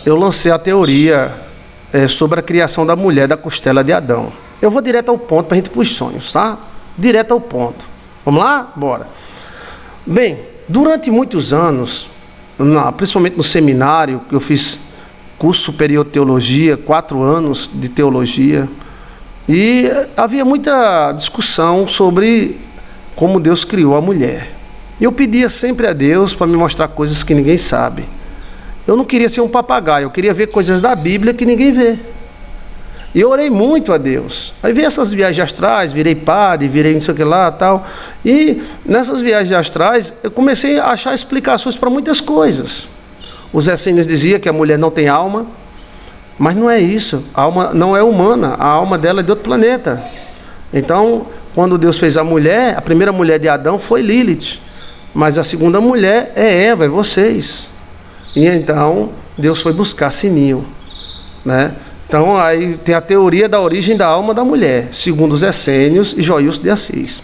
eu lancei a teoria sobre a criação da mulher da costela de Adão. Eu vou direto ao ponto para a gente ir para os sonhos, tá? Direto ao ponto. Vamos lá? Bora. Bem, durante muitos anos, principalmente no seminário, que eu fiz curso superior de teologia, 4 anos de teologia, e havia muita discussão sobre como Deus criou a mulher. E eu pedia sempre a Deus para me mostrar coisas que ninguém sabe. Eu não queria ser um papagaio, eu queria ver coisas da Bíblia que ninguém vê. E eu orei muito a Deus. Aí veio essas viagens astrais, virei padre, virei não sei o que lá, tal. E nessas viagens astrais, eu comecei a achar explicações para muitas coisas. Os essênios diziam que a mulher não tem alma, mas não é isso. A alma não é humana, a alma dela é de outro planeta. Então, quando Deus fez a mulher, a primeira mulher de Adão foi Lilith, mas a segunda mulher é Eva, é vocês. E então, Deus foi buscar Sininho, né? Então, aí tem a teoria da origem da alma da mulher, segundo os essênios e Joilson de Assis.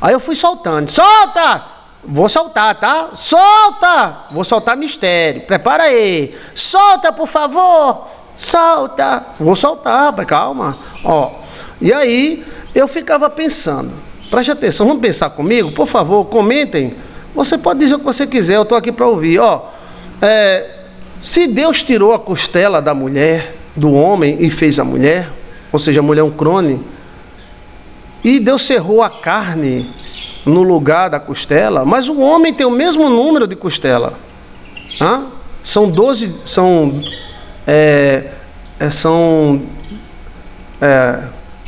Aí eu fui soltando. Solta! Vou soltar, tá? Solta! Vou soltar mistério. Prepara aí. Solta, por favor. Solta. Vou soltar, pai, calma. Ó. E aí, eu ficava pensando. Preste atenção, vamos pensar comigo? Por favor, comentem. Você pode dizer o que você quiser, eu estou aqui para ouvir. Ó. Se Deus tirou a costela da mulher, do homem, e fez a mulher, ou seja, a mulher é um clone, e Deus cerrou a carne no lugar da costela, mas o homem tem o mesmo número de costela. São 12,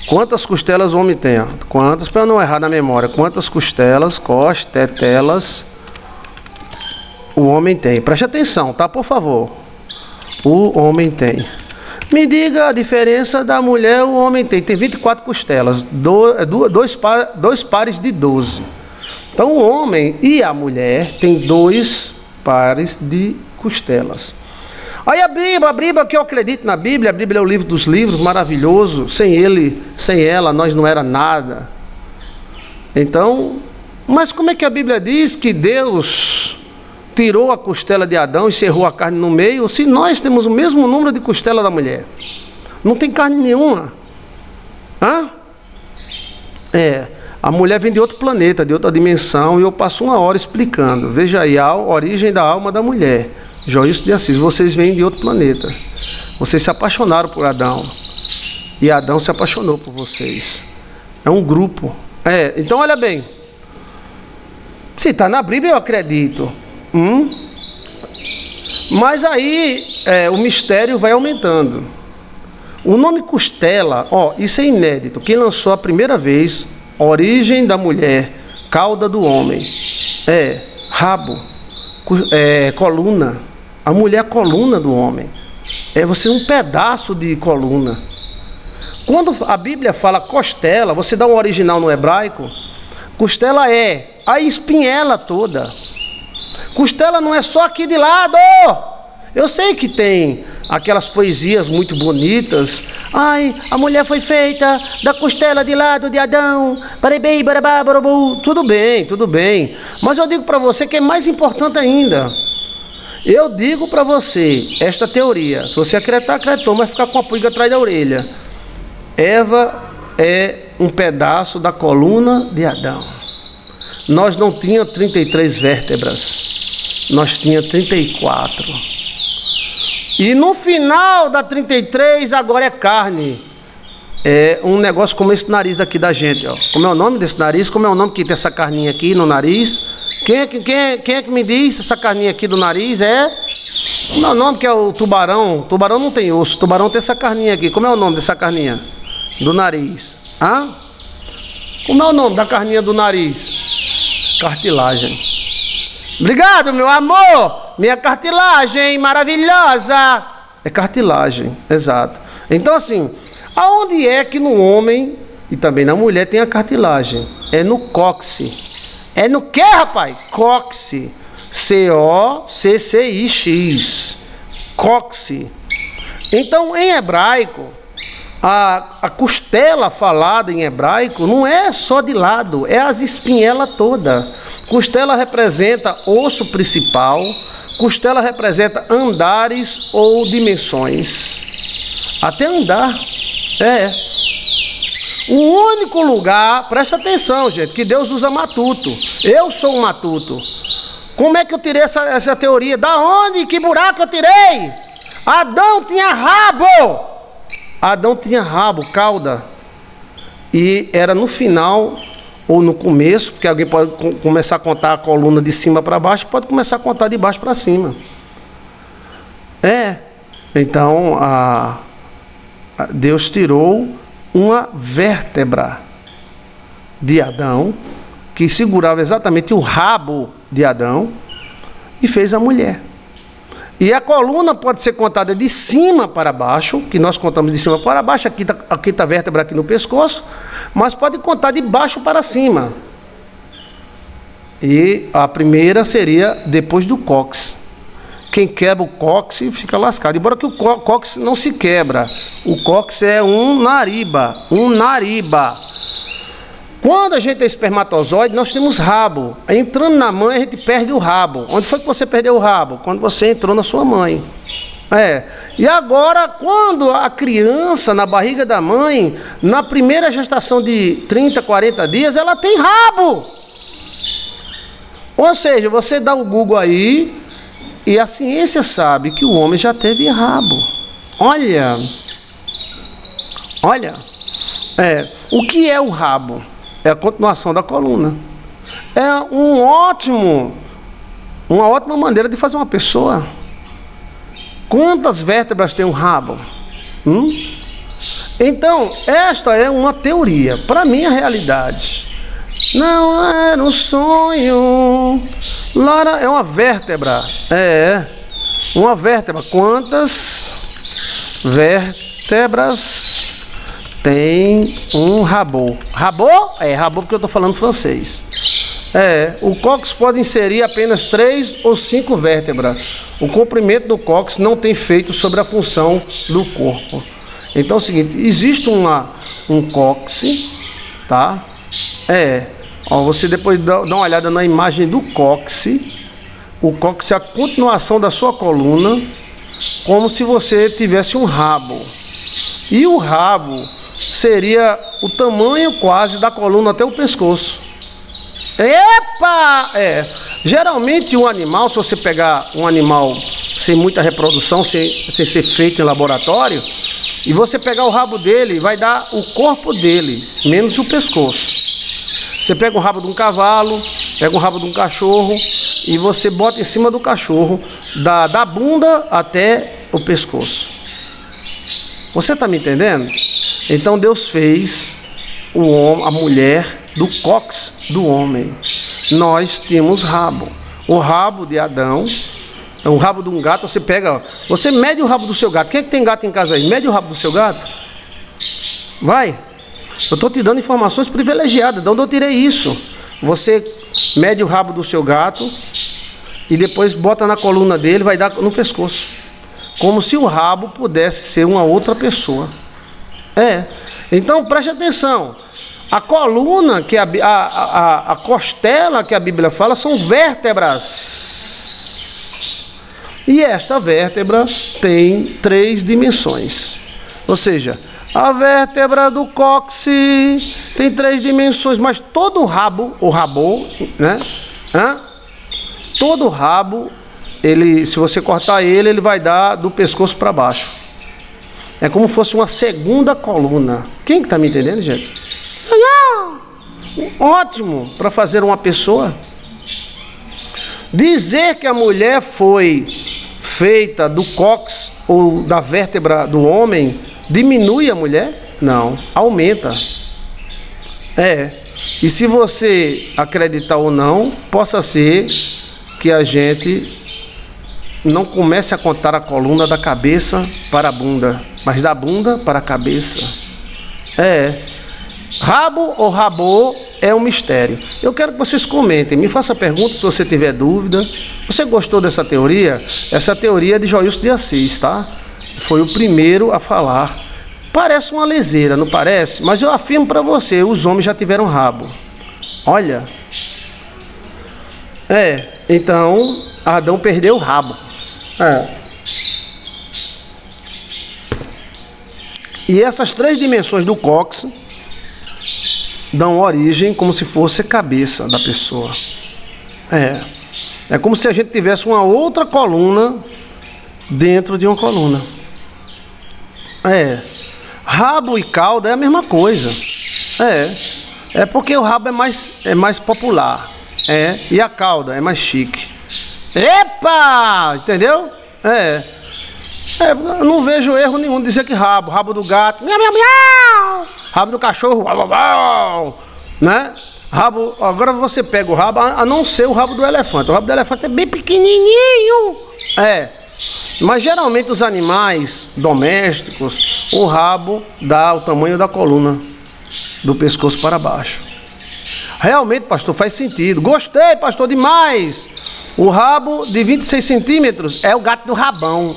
quantas costelas o homem tem? Quantas, para não errar na memória, quantas costelas, costelas o homem tem? Preste atenção, tá? Por favor. O homem tem. Me diga a diferença da mulher, o homem tem. Tem 24 costelas, dois pares de 12. Então o homem e a mulher tem 2 pares de costelas. Aí a Bíblia, que eu acredito na Bíblia, a Bíblia é o livro dos livros, maravilhoso. Sem ela, nós não era nada. Então, mas como é que a Bíblia diz que Deus tirou a costela de Adão e cerrou a carne no meio, se nós temos o mesmo número de costela da mulher? Não tem carne nenhuma. A mulher vem de outro planeta, de outra dimensão, e eu passo 1 hora explicando. Veja aí a origem da alma da mulher. Joilson de Assis, vocês vêm de outro planeta. Vocês se apaixonaram por Adão, e Adão se apaixonou por vocês. É um grupo. Então olha bem. Se está na Bíblia, eu acredito. Mas aí o mistério vai aumentando. O nome costela, isso é inédito. Quem lançou a primeira vez, origem da mulher, cauda do homem, rabo, coluna. A mulher é a coluna do homem. Você um pedaço de coluna. Quando a Bíblia fala costela, você dá um original no hebraico, costela é a espinhela toda. Costela não é só aqui de lado. Eu sei que tem aquelas poesias muito bonitas. Ai, a mulher foi feita da costela de lado de Adão. Barabei, barabá, barabu. Tudo bem. Mas eu digo para você que é mais importante ainda. Eu digo para você esta teoria. Se você acreditar, acreditou, mas ficar com a pulga atrás da orelha. Eva é um pedaço da coluna de Adão. Nós não tínhamos 33 vértebras, nós tínhamos 34. E no final da 33 agora é carne. É um negócio como esse nariz aqui da gente, ó. Como é o nome desse nariz? Como é o nome que tem essa carninha aqui no nariz? Quem é que me diz essa carninha aqui do nariz? Como é o nome que é o tubarão? Tubarão não tem osso, tubarão tem essa carninha aqui. Como é o nome dessa carninha? Do nariz. Como é o nome da carninha do nariz? Cartilagem. Obrigado, meu amor. Minha cartilagem maravilhosa. É cartilagem, exato. Então assim, aonde é que no homem e também na mulher tem a cartilagem? É no cóccix. É no que, rapaz? Cóccix. C-O-C-C-I-X. Cóccix. Então, em hebraico, a costela falada em hebraico não é só de lado, é as espinhelas toda. Costela representa osso principal, costela representa andares ou dimensões. Até andar. O único lugar, presta atenção, gente, que Deus usa matuto. Eu sou um matuto. Como é que eu tirei essa teoria? Da onde? Que buraco eu tirei? Adão tinha rabo. Adão tinha rabo, cauda. E era no final ou no começo, porque alguém pode começar a contar a coluna de cima para baixo, pode começar a contar de baixo para cima. Então, Deus tirou uma vértebra de Adão, que segurava exatamente o rabo de Adão, e fez a mulher. E a coluna pode ser contada de cima para baixo, que nós contamos de cima para baixo, aqui está a vértebra aqui no pescoço, mas pode contar de baixo para cima. E a primeira seria depois do cóccix. Quem quebra o cóccix fica lascado. Embora que o cóccix não se quebra. O cóccix é um nariba. Quando a gente é espermatozoide, nós temos rabo. Entrando na mãe, a gente perde o rabo. Onde foi que você perdeu o rabo? Quando você entrou na sua mãe. E agora, quando a criança na barriga da mãe, na primeira gestação de 30, 40 dias, ela tem rabo. Ou seja, você dá o Google aí, e a ciência sabe que o homem já teve rabo. Olha. O que é o rabo? É a continuação da coluna. É uma ótima maneira de fazer uma pessoa. Quantas vértebras tem um rabo? Então, esta é uma teoria. Para mim, a realidade. Não era um sonho. Lara é uma vértebra. Uma vértebra. Quantas vértebras tem um rabo? Rabo? Rabo porque eu estou falando francês. O cóccix pode inserir apenas 3 ou 5 vértebras. O comprimento do cóccix não tem efeito sobre a função do corpo. Então é o seguinte, existe um cóccix, tá? Você depois dá uma olhada na imagem do cóccix. O cóccix é a continuação da sua coluna, como se você tivesse um rabo. E o rabo seria o tamanho quase da coluna até o pescoço. Geralmente um animal, se você pegar um animal sem muita reprodução, sem ser feito em laboratório, e você pegar o rabo dele, vai dar o corpo dele, menos o pescoço. Você pega o rabo de um cavalo, pega o rabo de um cachorro, e você bota em cima do cachorro, da bunda até o pescoço. Você está me entendendo? Então Deus fez a mulher do cóccix do homem. Nós temos rabo. O rabo de Adão, o rabo de um gato, você mede o rabo do seu gato. Quem é que tem gato em casa aí? Mede o rabo do seu gato. Vai. Eu estou te dando informações privilegiadas. De onde eu tirei isso? Você mede o rabo do seu gato e depois bota na coluna dele, vai dar no pescoço. Como se o rabo pudesse ser uma outra pessoa. Então preste atenção. A coluna, a costela que a Bíblia fala, são vértebras. E esta vértebra tem 3 dimensões. Ou seja, a vértebra do cóccix tem 3 dimensões, mas todo o rabo, né? Todo o rabo, se você cortar ele vai dar do pescoço para baixo. É como se fosse uma segunda coluna. Quem que está me entendendo, gente? Ótimo para fazer uma pessoa. Dizer que a mulher foi feita do cóccix ou da vértebra do homem diminui a mulher? Não, aumenta. E se você acreditar ou não, possa ser que a gente não comece a contar a coluna da cabeça para a bunda, mas da bunda para a cabeça. Rabo ou rabô é um mistério. Eu quero que vocês comentem, me façam perguntas se você tiver dúvida. Você gostou dessa teoria? Essa teoria é de Joilson de Assis, tá? Foi o primeiro a falar. Parece uma leseira, não parece? Mas eu afirmo para você, os homens já tiveram rabo. Olha. Então, Adão perdeu o rabo. E essas 3 dimensões do cóccix dão origem como se fosse a cabeça da pessoa. É como se a gente tivesse uma outra coluna dentro de uma coluna. Rabo e cauda é a mesma coisa. É porque o rabo é mais popular. E a cauda é mais chique. Epa! Entendeu? Eu não vejo erro nenhum de dizer que rabo do gato, miau, miau, miau. Rabo do cachorro, uau, uau, uau. Né? Rabo, agora você pega o rabo, a não ser o rabo do elefante. O rabo do elefante é bem pequenininho. Mas geralmente os animais domésticos, o rabo dá o tamanho da coluna, do pescoço para baixo. Realmente, pastor, faz sentido. Gostei, pastor, demais. O rabo de 26 centímetros é o gato do rabão.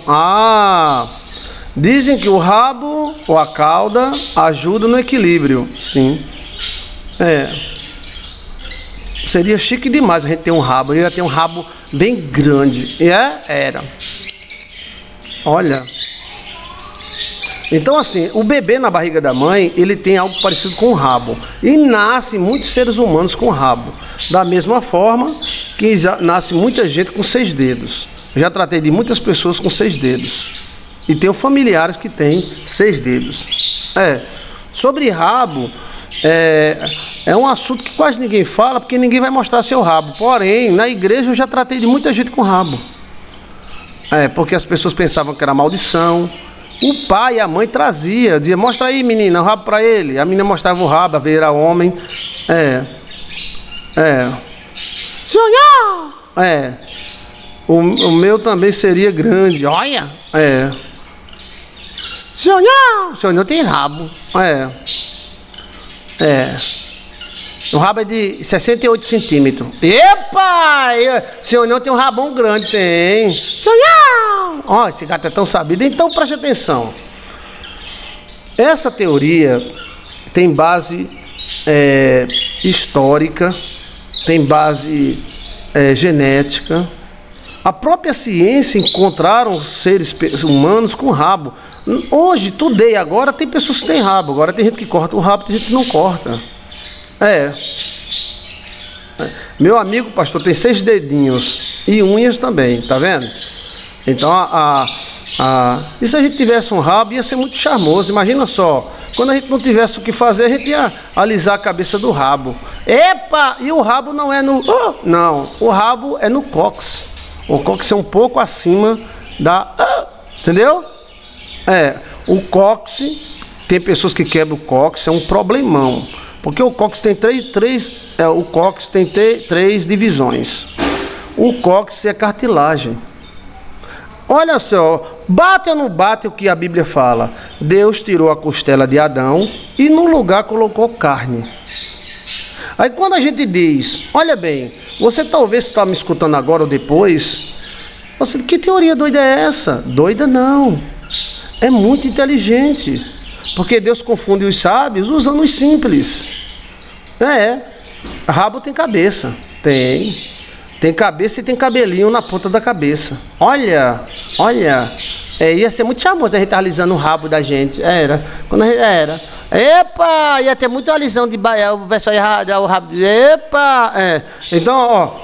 Dizem que o rabo ou a cauda ajuda no equilíbrio. Sim. Seria chique demais a gente ter um rabo. Eu ia ter um rabo bem grande. Era. Olha. Então assim, o bebê na barriga da mãe, ele tem algo parecido com o rabo. E nasce muitos seres humanos com rabo. Da mesma forma que nasce muita gente com 6 dedos. Já tratei de muitas pessoas com 6 dedos. E tenho familiares que têm 6 dedos. Sobre rabo, é um assunto que quase ninguém fala, porque ninguém vai mostrar seu rabo. Porém, na igreja eu já tratei de muita gente com rabo. Porque as pessoas pensavam que era maldição. O pai e a mãe dizia, mostra aí, menina, o rabo para ele. A menina mostrava o rabo, a ver era homem. Senhor! O meu também seria grande. Olha! Senhor não tem rabo. O rabo é de 68 centímetros. Epa! Senhor não tem um rabão grande, tem. Senhor! Ó, esse gato é tão sabido. Então preste atenção. Essa teoria tem base histórica, tem base genética. A própria ciência encontraram seres humanos com rabo. Hoje, agora tem pessoas que têm rabo. Agora tem gente que corta o rabo, tem gente que não corta. Meu amigo pastor tem 6 dedinhos e unhas também, tá vendo? Então e se a gente tivesse um rabo, ia ser muito charmoso. Imagina só, quando a gente não tivesse o que fazer, a gente ia alisar a cabeça do rabo. Epa! E o rabo não é no... não, o rabo é no cóccix. O cóccix é um pouco acima da... entendeu? O cóccix, tem pessoas que quebram o cóccix, é um problemão. Porque o cóccix tem três divisões. O cóccix é cartilagem. Olha só, bate ou não bate o que a Bíblia fala? Deus tirou a costela de Adão e no lugar colocou carne. Aí quando a gente diz, olha bem, você talvez está me escutando agora ou depois, que teoria doida é essa? Doida não, é muito inteligente. Porque Deus confunde os sábios usando os simples. Rabo tem cabeça. Tem cabeça e tem cabelinho na ponta da cabeça. Olha. Ia ser muito charmoso a gente alisando o rabo da gente. Quando a gente Epa! Ia ter muita alisão de baia. O pessoal ia dar o rabo. Epa! Então, ó.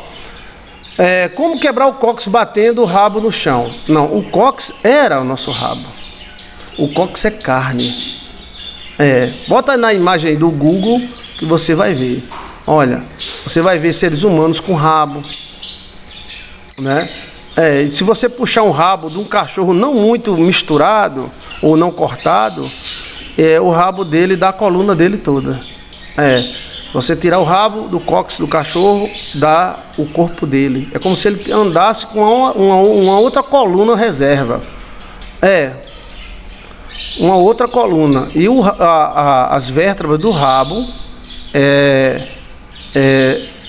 Como quebrar o cóccix batendo o rabo no chão? Não, o cóccix era o nosso rabo. O cóccix é carne. Bota na imagem aí do Google que você vai ver. Olha, você vai ver seres humanos com rabo, né? Se você puxar um rabo de um cachorro não muito misturado ou não cortado, o rabo dele dá a coluna dele toda. Você tirar o rabo do cóccix do cachorro, dá o corpo dele. É como se ele andasse com uma outra coluna reserva. Uma outra coluna. E as vértebras do rabo é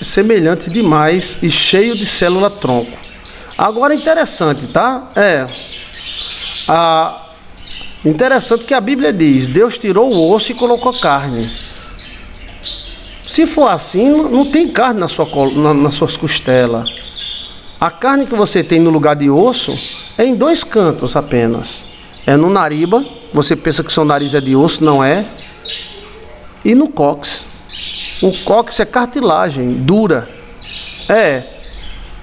semelhante demais e cheio de célula-tronco. Agora interessante, tá? Interessante que a Bíblia diz, Deus tirou o osso e colocou carne. Se for assim, não tem carne nas suas costelas. A carne que você tem no lugar de osso é em 2 cantos apenas. É no nariba, você pensa que seu nariz é de osso, não é. E no cóccix. O cóccix é cartilagem, dura. É,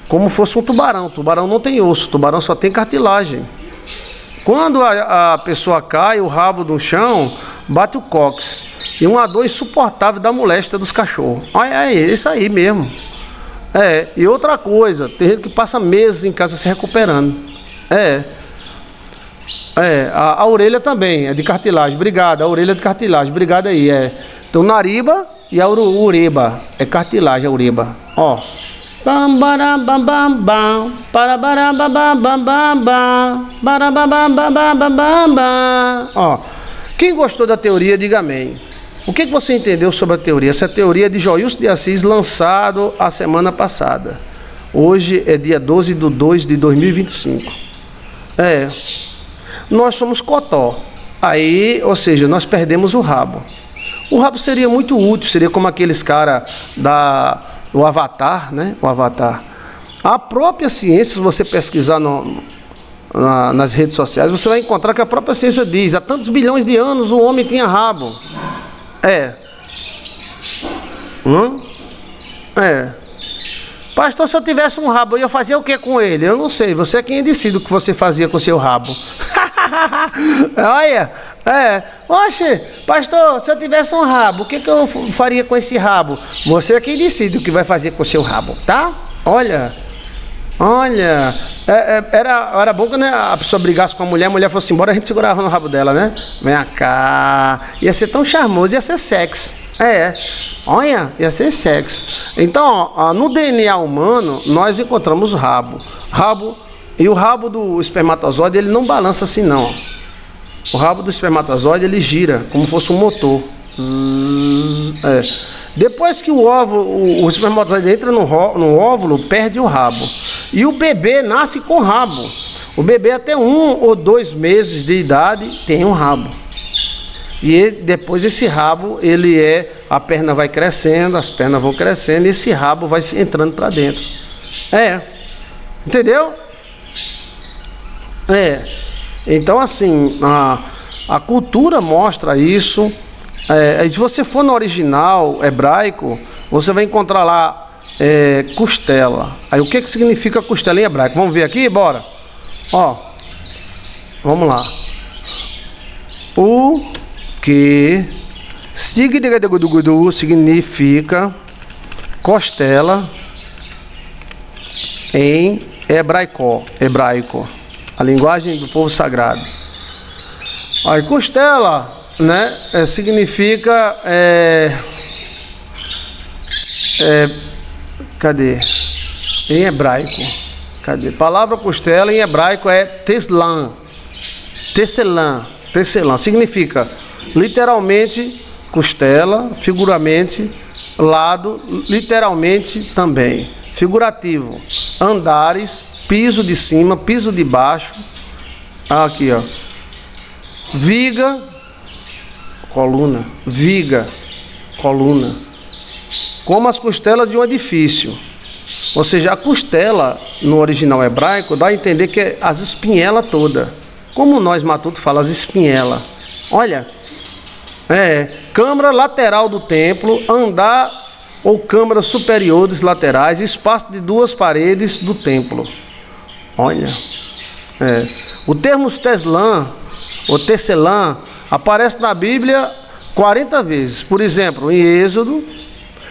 como fosse um tubarão. O tubarão não tem osso, o tubarão só tem cartilagem. Quando a pessoa cai, o rabo no chão, bate o cóccix. E uma dor insuportável da moléstia dos cachorros. É isso aí mesmo. E outra coisa, tem gente que passa meses em casa se recuperando. A orelha também é de cartilagem. Obrigado, a orelha é de cartilagem. Obrigado aí. Então, nariba e a ureba. É cartilagem, a ureba. Ó. Ó. Quem gostou da teoria, diga amém. O que você entendeu sobre a teoria? Essa teoria é de Joilson de Assis, lançado a semana passada. Hoje é dia 12/2/2025. Nós somos cotó. Aí, ou seja, nós perdemos o rabo. O rabo seria muito útil, seria como aqueles caras do Avatar, né? O Avatar. A própria ciência, se você pesquisar nas redes sociais, você vai encontrar que a própria ciência diz, há tantos bilhões de anos o homem tinha rabo. Pastor, se eu tivesse um rabo, eu ia fazer o que com ele? Eu não sei, você é quem decide o que você fazia com o seu rabo. Olha, oxe, pastor, se eu tivesse um rabo, o que eu faria com esse rabo? Você é quem decide o que vai fazer com o seu rabo, tá? Olha, era bom quando a pessoa brigasse com a mulher fosse embora, a gente segurava no rabo dela, né? Vem cá, ia ser tão charmoso, ia ser sexy. Olha, ia ser sexy. Então, no DNA humano, nós encontramos rabo. E o rabo do espermatozoide, ele não balança assim, não. O rabo do espermatozoide, ele gira, como fosse um motor. Depois que o espermatozoide entra no óvulo, perde o rabo. E o bebê nasce com rabo. O bebê até 1 ou 2 meses de idade tem um rabo. E depois esse rabo, a perna vai crescendo, as pernas vão crescendo, e esse rabo vai entrando para dentro. Entendeu? Então assim, a cultura mostra isso. Se você for no original hebraico, você vai encontrar lá costela. Aí o que significa costela em hebraico? Vamos ver aqui? Bora. Vamos lá. O que significa costela em hebraico, a linguagem do povo sagrado. Aí costela, né, significa cadê? Em hebraico. Cadê? Palavra costela em hebraico é teslan. Tecelã significa literalmente costela, figuramente lado, literalmente também. Figurativo, andares, piso de cima, piso de baixo. Aqui, ó. Viga, coluna. Viga, coluna. Como as costelas de um edifício. Ou seja, a costela, no original hebraico, dá a entender que é as espinhelas todas. Como nós matutos falamos, as espinhelas. Olha, câmara lateral do templo, andar ou câmaras superiores laterais, espaço de 2 paredes do templo. Olha, o termo teslan ou tecelã aparece na Bíblia 40 vezes. Por exemplo, em Êxodo,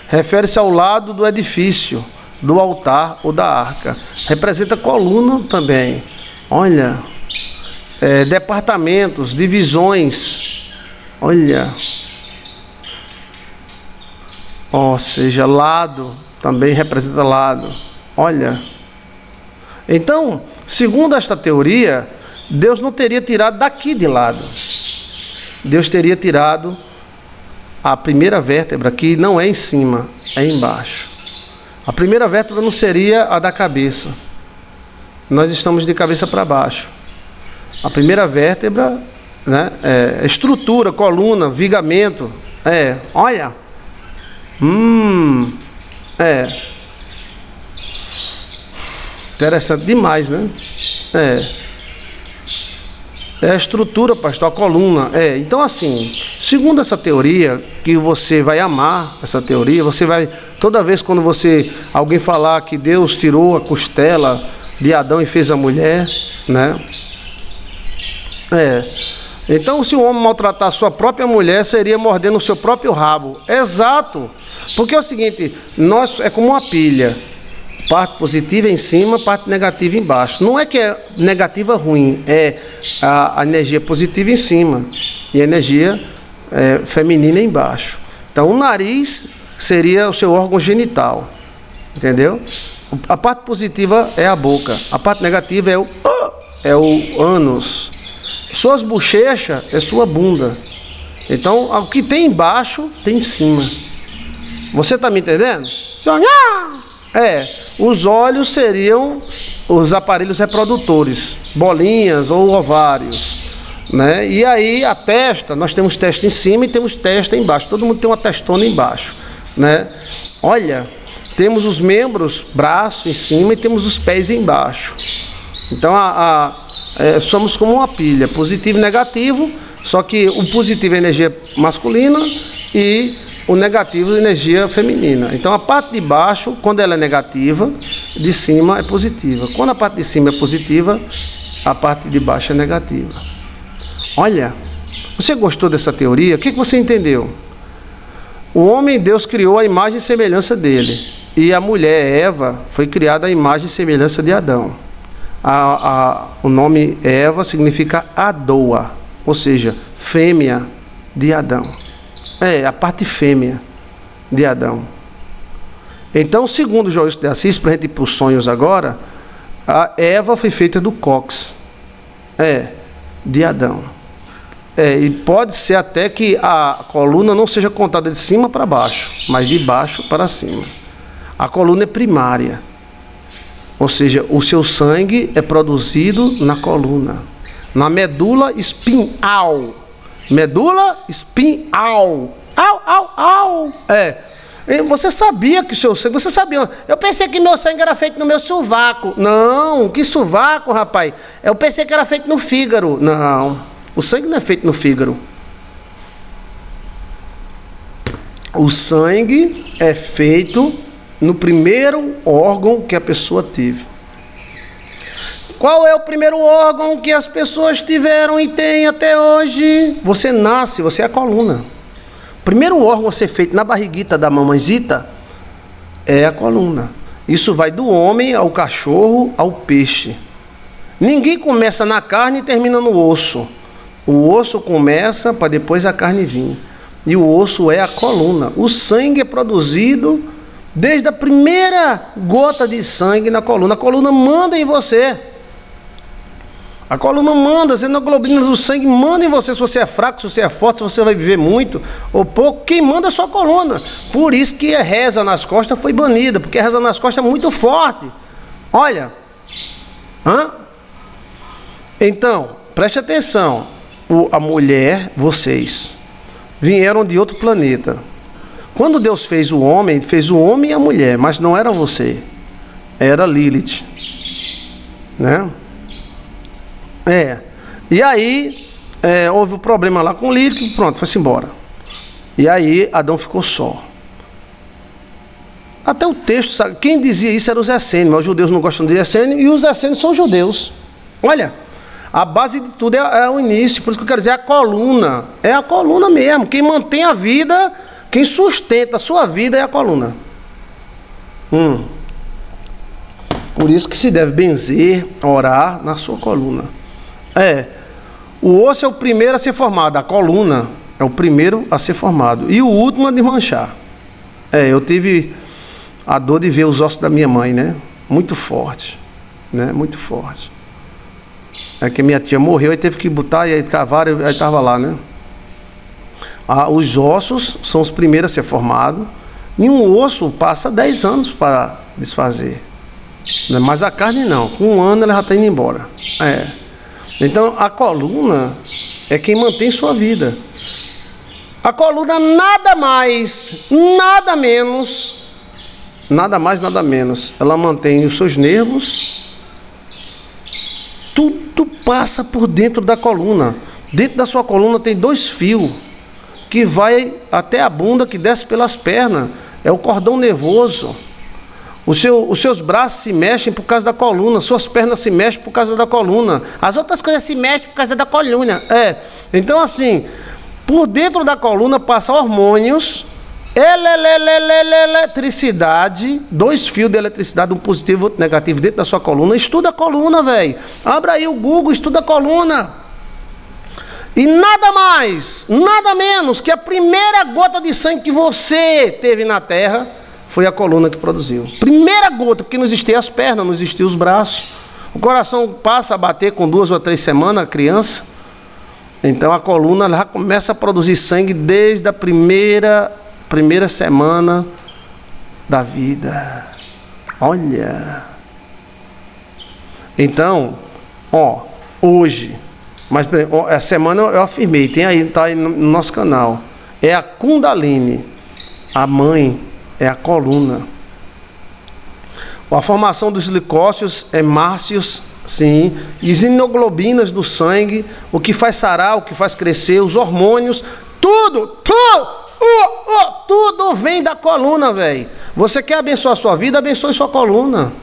refere-se ao lado do edifício, do altar ou da arca. Representa coluna também. Olha, departamentos, divisões. Olha, ou seja, lado também representa lado. Olha, então, segundo esta teoria, Deus não teria tirado daqui de lado. Deus teria tirado a primeira vértebra, que não é em cima, é embaixo. A primeira vértebra não seria a da cabeça. Nós estamos de cabeça para baixo. A primeira vértebra né? Estrutura, coluna, vigamento. Olha. Interessante demais, né? É a estrutura, pastor, a coluna. Então, assim, segundo essa teoria, que você vai amar essa teoria, você vai, toda vez quando alguém falar que Deus tirou a costela de Adão e fez a mulher, né? Então, se o homem maltratar a sua própria mulher, seria mordendo o seu próprio rabo. Exato. Porque é o seguinte, é como uma pilha. Parte positiva em cima, parte negativa embaixo. Não é que é negativa ruim, é a energia positiva em cima e a energia feminina embaixo. Então, o nariz seria o seu órgão genital, entendeu? A parte positiva é a boca, a parte negativa é o ânus. Suas bochechas é sua bunda. Então, o que tem embaixo tem em cima. Você está me entendendo? Os olhos seriam os aparelhos reprodutores, bolinhas ou ovários, né? E aí a testa, nós temos testa em cima e temos testa embaixo. Todo mundo tem uma testona embaixo, né? Olha, temos os membros, braço em cima e temos os pés embaixo. Então somos como uma pilha, positivo e negativo, só que o positivo é energia masculina e o negativo é energia feminina. Então a parte de baixo, quando ela é negativa, de cima é positiva. Quando a parte de cima é positiva, a parte de baixo é negativa. Olha, você gostou dessa teoria? O que você entendeu? O homem, Deus criou a imagem e semelhança dele. E a mulher, Eva, foi criada à imagem e semelhança de Adão. O nome Eva significa Adoa, ou seja, fêmea de Adão. A parte fêmea de Adão. Então, segundo Joilson de Assis, para a gente ir para os sonhos agora, a Eva foi feita do cóccix, de Adão. E pode ser até que a coluna não seja contada de cima para baixo, mas de baixo para cima. A coluna é primária, ou seja, o seu sangue é produzido na coluna, na medula espinhal. Medula espinhal. Você sabia que o seu sangue... Você sabia? Eu pensei que meu sangue era feito no meu sovaco. Não, que sovaco, rapaz? Eu pensei que era feito no fígado. Não, o sangue não é feito no fígado. O sangue é feito no primeiro órgão que a pessoa teve. Qual é o primeiro órgão que as pessoas tiveram e têm até hoje? Você nasce, você é a coluna. O primeiro órgão a ser feito na barriguita da mamãezita é a coluna. Isso vai do homem ao cachorro ao peixe. Ninguém começa na carne e termina no osso. O osso começa para depois a carne vir. E o osso é a coluna. O sangue é produzido desde a primeira gota de sangue na coluna. A coluna manda em você. A coluna manda, as hemoglobinas do sangue mandam em você, se você é fraco, se você é forte, se você vai viver muito ou pouco. Quem manda é a sua coluna. Por isso que a reza nas costas foi banida, porque a reza nas costas é muito forte. Olha. Então, preste atenção. A mulher, vocês, vieram de outro planeta. Quando Deus fez o homem e a mulher, mas não era você. Era Lilith. Né? E aí houve um problema lá com Lilith, e pronto, foi-se embora. E aí Adão ficou só. Até o texto, sabe, quem dizia isso era os essênios, mas os judeus não gostam de essênio, e os essênios são judeus. Olha, a base de tudo é o início, por isso que eu quero dizer, a coluna. É a coluna mesmo, quem mantém a vida, quem sustenta a sua vida é a coluna. Por isso que se deve benzer, orar na sua coluna. O osso é o primeiro a ser formado, a coluna é o primeiro a ser formado e o último a desmanchar. Eu tive a dor de ver os ossos da minha mãe, né? Muito forte, né? Muito forte. É que minha tia morreu e teve que botar, e aí cavaram, aí estava lá, né? Os ossos são os primeiros a ser formados e um osso passa 10 anos para desfazer, né? Mas a carne não, com 1 ano ela já está indo embora. Então a coluna é quem mantém sua vida. A coluna nada mais, nada menos, nada mais, nada menos. Ela mantém os seus nervos. Tudo passa por dentro da coluna. Dentro da sua coluna tem 2 fios que vai até a bunda, que desce pelas pernas. É o cordão nervoso. Os seus braços se mexem por causa da coluna. Suas pernas se mexem por causa da coluna. As outras coisas se mexem por causa da coluna. Então assim, por dentro da coluna passa hormônios, eletricidade, 2 fios de eletricidade, um positivo e outro negativo dentro da sua coluna. Estuda a coluna, velho. Abra aí o Google, estuda a coluna. E nada mais, nada menos que a primeira gota de sangue que você teve na terra foi a coluna que produziu. Primeira gota, porque não existiam as pernas, não existiam os braços. O coração passa a bater com 2 ou 3 semanas, a criança. Então a coluna já começa a produzir sangue desde a primeira semana da vida. Olha. Então, hoje, mas a semana eu afirmei, está aí no nosso canal. É a Kundalini. A mãe é a coluna. A formação dos glicócios é márcios, sim, e as immunoglobinas do sangue, o que faz sarar, o que faz crescer, os hormônios, tudo vem da coluna, velho. Você quer abençoar a sua vida, abençoe sua coluna.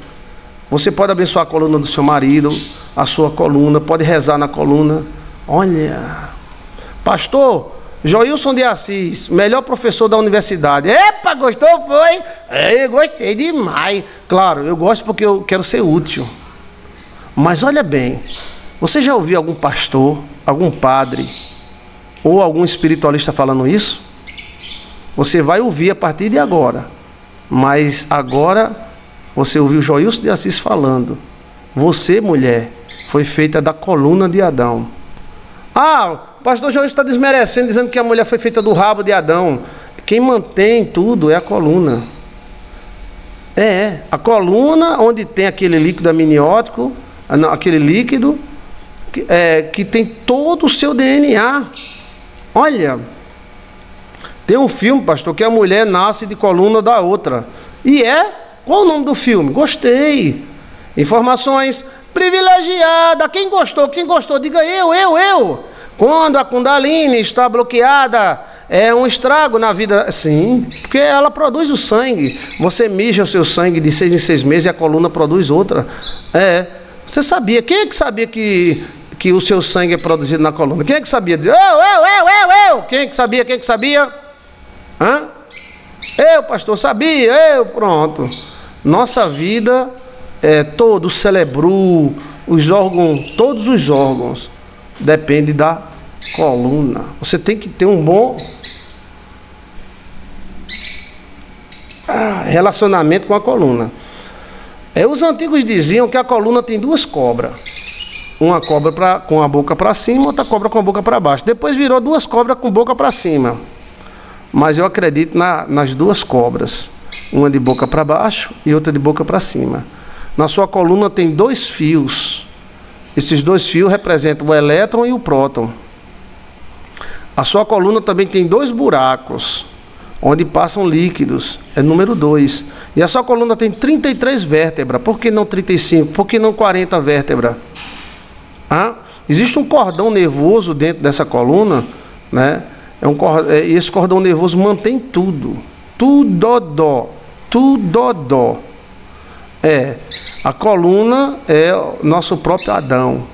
Você pode abençoar a coluna do seu marido, a sua coluna, pode rezar na coluna. Olha, pastor Joilson de Assis, melhor professor da universidade. Epa, gostou, foi? Eu gostei demais. Claro, eu gosto porque eu quero ser útil. Mas olha bem, você já ouviu algum pastor, algum padre ou algum espiritualista falando isso? Você vai ouvir a partir de agora. Mas agora você ouviu Joilson de Assis falando. Você, mulher, foi feita da coluna de Adão. O pastor Joilson está desmerecendo, dizendo que a mulher foi feita do rabo de Adão. Quem mantém tudo é a coluna. A coluna onde tem aquele líquido amniótico, aquele líquido que tem todo o seu DNA. Olha, tem um filme, pastor, que a mulher nasce de coluna da outra. Qual o nome do filme? Gostei. Informações privilegiadas. Quem gostou, diga eu. Quando a Kundalini está bloqueada, é um estrago na vida. Sim, porque ela produz o sangue. Você mija o seu sangue de 6 em 6 meses e a coluna produz outra. Você sabia? Quem é que sabia que o seu sangue é produzido na coluna? Quem é que sabia? Eu! Quem é que sabia? Eu, pastor, sabia. Pronto. Nossa vida todo o cérebro, os órgãos, todos os órgãos depende da coluna. Você tem que ter um bom relacionamento com a coluna. Os antigos diziam que a coluna tem 2 cobras. Uma cobra com a boca para cima, outra cobra com a boca para baixo. Depois virou 2 cobras com boca para cima. Mas eu acredito nas 2 cobras. Uma de boca para baixo e outra de boca para cima. Na sua coluna tem 2 fios. Esses 2 fios representam o elétron e o próton. A sua coluna também tem 2 buracos, onde passam líquidos. É número 2. E a sua coluna tem 33 vértebras. Por que não 35? Por que não 40 vértebras? Existe um cordão nervoso dentro dessa coluna, né? E esse cordão nervoso mantém tudo. Tudo. A coluna é o nosso próprio Adão.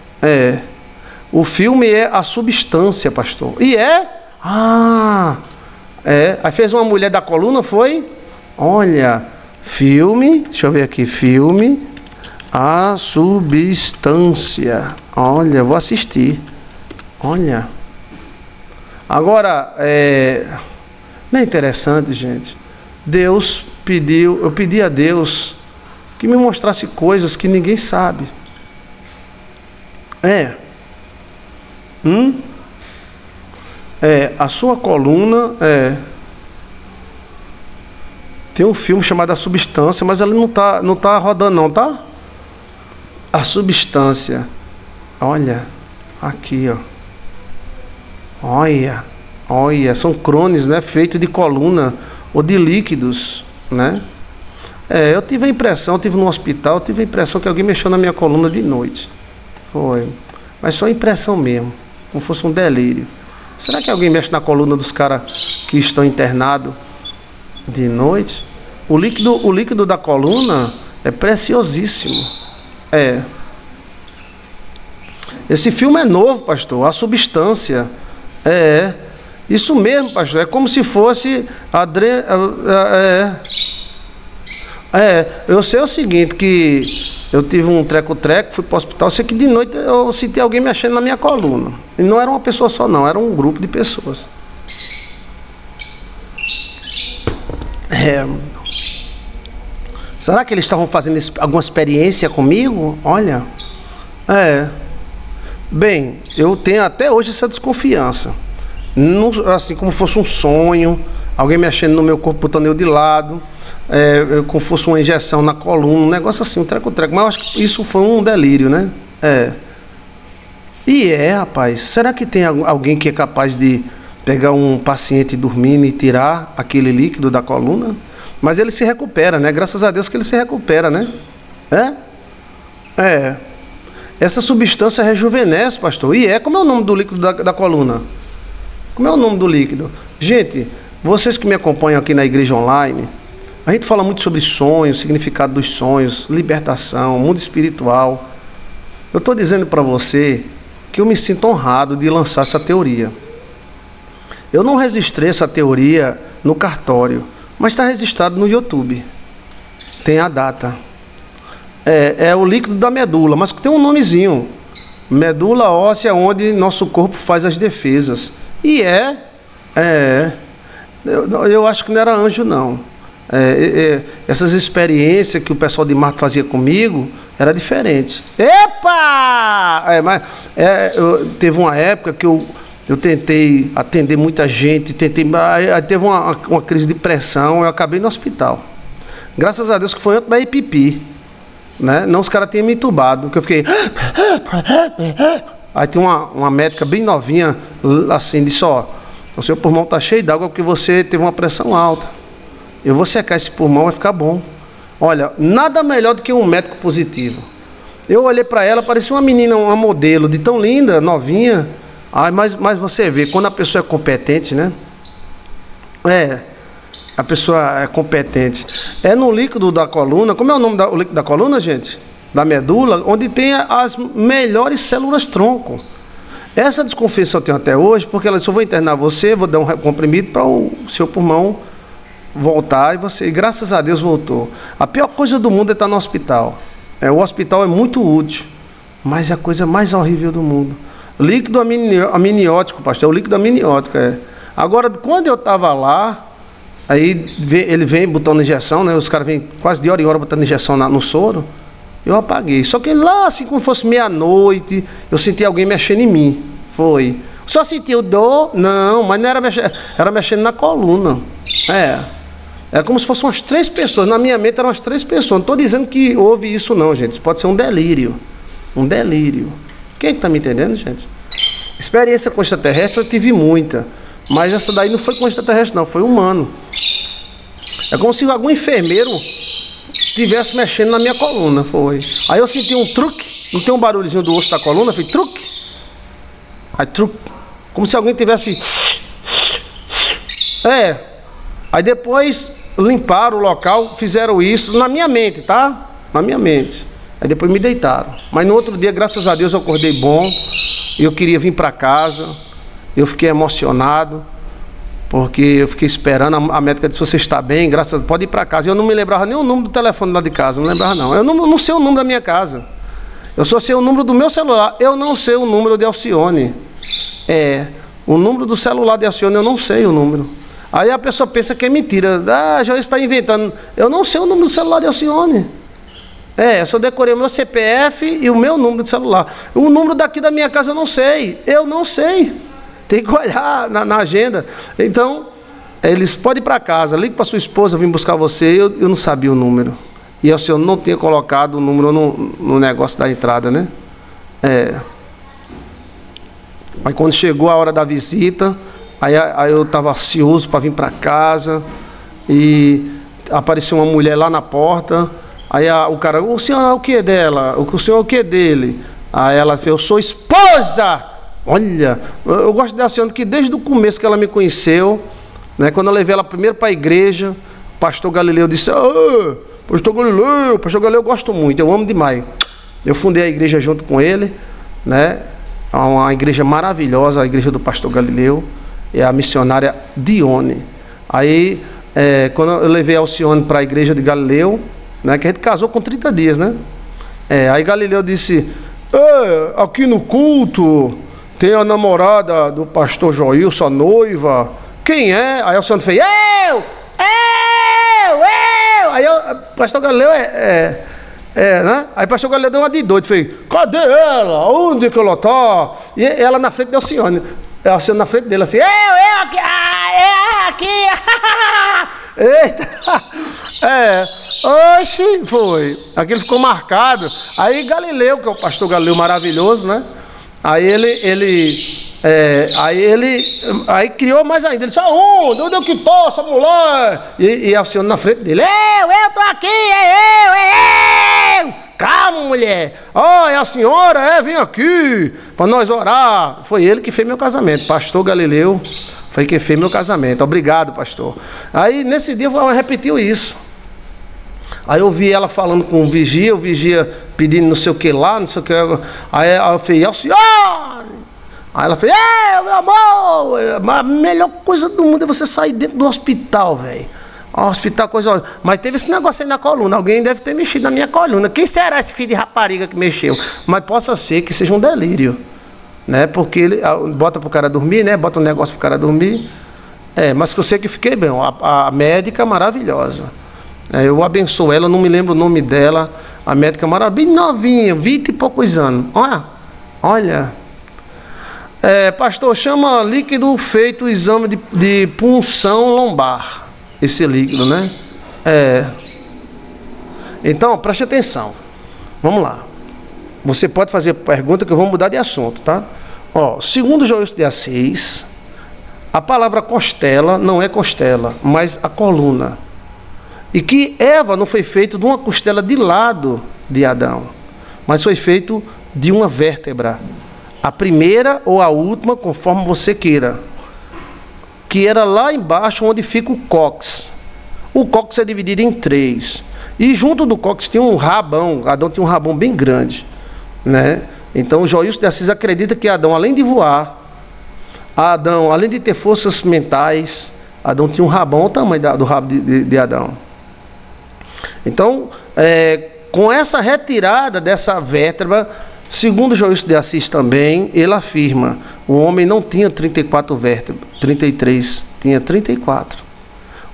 O filme é a substância, pastor. Aí fez uma mulher da coluna, foi? Olha, filme, deixa eu ver aqui, filme, a substância. Olha, vou assistir. Olha. Agora, não é interessante, gente? Eu pedi a Deus que me mostrasse coisas que ninguém sabe. A sua coluna tem um filme chamado A Substância, mas ela não tá rodando não, tá? A substância. Olha, aqui, ó. Olha, olha, são crones, né? Feitos de coluna ou de líquidos, né? Eu tive a impressão, eu estive no hospital, eu tive a impressão que alguém mexeu na minha coluna de noite. Foi. Mas só impressão mesmo, como fosse um delírio. Será que alguém mexe na coluna dos caras que estão internados de noite? O líquido da coluna é preciosíssimo. Esse filme é novo, pastor. A Substância. Isso mesmo, pastor. É como se fosse eu sei o seguinte, que eu tive um treco-treco, fui para o hospital, sei que de noite eu senti alguém mexendo na minha coluna. E não era uma pessoa só não, era um grupo de pessoas. Será que eles estavam fazendo alguma experiência comigo? Olha. Bem, eu tenho até hoje essa desconfiança. Não, assim como fosse um sonho, alguém mexendo no meu corpo, botando eu de lado. Como fosse uma injeção na coluna, um negócio assim, um treco-treco. Mas eu acho que isso foi um delírio, né? Rapaz, será que tem alguém que é capaz de pegar um paciente dormindo e tirar aquele líquido da coluna? Mas ele se recupera, né? Graças a Deus que ele se recupera, né? Essa substância rejuvenesce, pastor. Como é o nome do líquido da coluna? Como é o nome do líquido? Gente, vocês que me acompanham aqui na igreja online, a gente fala muito sobre sonhos, significado dos sonhos, libertação, mundo espiritual. Eu estou dizendo para você que eu me sinto honrado de lançar essa teoria. Eu não registrei essa teoria no cartório, mas está registrado no YouTube. Tem a data. É o líquido da medula, mas tem um nomezinho. Medula óssea, onde nosso corpo faz as defesas. Eu acho que não era anjo, não. Essas experiências que o pessoal de Marte fazia comigo era diferente. Teve uma época que eu tentei atender muita gente, aí teve uma crise de pressão, eu acabei no hospital. Graças a Deus que foi antes da EPP, né? Não, os caras tinham me entubado, que eu fiquei. Aí tem uma médica bem novinha, assim, disse: ó, o seu pulmão está cheio d'água porque você teve uma pressão alta. Eu vou secar esse pulmão, vai ficar bom. Olha, nada melhor do que um médico positivo. Eu olhei para ela, parecia uma menina, uma modelo, de tão linda, novinha. Mas você vê, quando a pessoa é competente, né? A pessoa é competente. É no líquido da coluna. Como é o nome do líquido da coluna, gente? Da medula, onde tem as melhores células tronco. Essa desconfiança eu tenho até hoje, porque ela disse: eu vou internar você, vou dar um comprimido para o seu pulmão voltar, e graças a Deus voltou. A pior coisa do mundo é estar no hospital. O hospital é muito útil, mas é a coisa mais horrível do mundo. Líquido amniótico, pastor, é o líquido amniótico. Agora, quando eu estava lá, aí ele vem botando injeção, né? Os caras vêm quase de hora em hora botando injeção no soro. Eu apaguei. Só que lá, assim como fosse meia-noite, eu senti alguém mexendo em mim. Foi. Só sentiu dor? Não, mas não era mexendo, era mexendo na coluna. É como se fossem umas 3 pessoas. Na minha mente eram umas 3 pessoas. Não estou dizendo que houve isso não, gente. Isso pode ser um delírio. Um delírio. Quem está me entendendo, gente? Experiência com extraterrestre eu tive muita. Mas essa daí não foi com extraterrestre não, foi humano. É como se algum enfermeiro estivesse mexendo na minha coluna. Foi. Aí eu senti um truque. Não tem um barulhozinho do osso da coluna? Foi truque. Aí truque. Como se alguém tivesse... Aí depois limparam o local, fizeram isso na minha mente, tá? Na minha mente. Aí depois me deitaram. Mas no outro dia, graças a Deus, eu acordei bom. Eu queria vir para casa. Eu fiquei emocionado, porque eu fiquei esperando. A médica disse: você está bem, graças a Deus, pode ir para casa. Eu não me lembrava nem o número do telefone lá de casa, não lembrava não. Eu não sei o número da minha casa. Eu só sei o número do meu celular. Eu não sei o número de Alcione. O número do celular de Alcione eu não sei o número. Aí a pessoa pensa que é mentira. Já está inventando. Eu não sei o número do celular de Alcione. Eu só decorei o meu CPF e o meu número de celular. O número daqui da minha casa eu não sei. Eu não sei. Tem que olhar na agenda. Então, eles podem ir para casa, ligue para sua esposa, vim buscar você. Eu não sabia o número. E o senhor não tinha colocado o número no negócio da entrada, né? Aí quando chegou a hora da visita, aí eu estava ansioso para vir para casa, e apareceu uma mulher lá na porta. Aí o cara, o senhor é o que dela? O senhor é o que dele? Aí ela fez, eu sou esposa! Olha, eu gosto dessa senhora que desde o começo que ela me conheceu, né, quando eu levei ela primeiro para a igreja, o pastor Galileu disse, pastor Galileu eu gosto muito, eu amo demais. Eu fundei a igreja junto com ele, né? Uma igreja maravilhosa, a igreja do pastor Galileu, é a missionária Dione. Aí, quando eu levei a Alcione para a igreja de Galileu, né, que a gente casou com 30 dias, né? Aí Galileu disse, aqui no culto tem a namorada do pastor Joilson, a noiva. Quem é? Aí Alcione fez, eu! Aí o pastor Galileu né? Aí o pastor Galileu deu uma de doido, fez, cadê ela? Onde que ela tá? E ela na frente de Alcione. Alcione na frente dele, assim, eu aqui, aqui. Eita! Oxi, foi. Aquilo ficou marcado. Aí Galileu, que é o pastor Galileu maravilhoso, né? Aí ele criou mais ainda. Ele disse, onde eu que tô, essa mulher? E Alcione na frente dele, eu tô aqui, eu. Calma, mulher. É a senhora, vem aqui para nós orar. Foi ele que fez meu casamento, pastor Galileu. Foi quem fez meu casamento. Obrigado, pastor. Aí nesse dia ela repetiu isso. Aí eu vi ela falando com o vigia pedindo não sei o que lá, não sei o que. Aí eu falei, Alcione! Aí ela fez, meu amor, a melhor coisa do mundo é você sair dentro do hospital, velho. Hospital, coisa. Mas teve esse negócio aí na coluna. Alguém deve ter mexido na minha coluna. Quem será esse filho de rapariga que mexeu? Mas possa ser que seja um delírio, né? Porque ele bota pro cara dormir, né? Bota um negócio pro cara dormir. Mas que eu sei que fiquei bem. A médica maravilhosa. Eu abençoo ela, não me lembro o nome dela. A médica maravilhosa, bem novinha, 20 e poucos anos. Olha. Pastor, chama líquido feito o exame de punção lombar. Esse líquido, né? Então, preste atenção. Vamos lá. Você pode fazer pergunta que eu vou mudar de assunto, tá? Segundo Joilson de Assis, a palavra costela não é costela, mas a coluna. E que Eva não foi feita de uma costela de lado de Adão, mas foi feito de uma vértebra. A primeira ou a última, conforme você queira. Que era lá embaixo onde fica o cóccix. O cóccix é dividido em 3. E junto do cóccix tinha um rabão. Adão tinha um rabão bem grande, né? Então o Joilson de Assis acredita que Adão, além de voar, Adão, além de ter forças mentais, Adão tinha um rabão, o tamanho do rabo de Adão. Então, com essa retirada dessa vértebra, segundo Joilson de Assis também, ele afirma, o homem não tinha 34 vértebras, 33, tinha 34.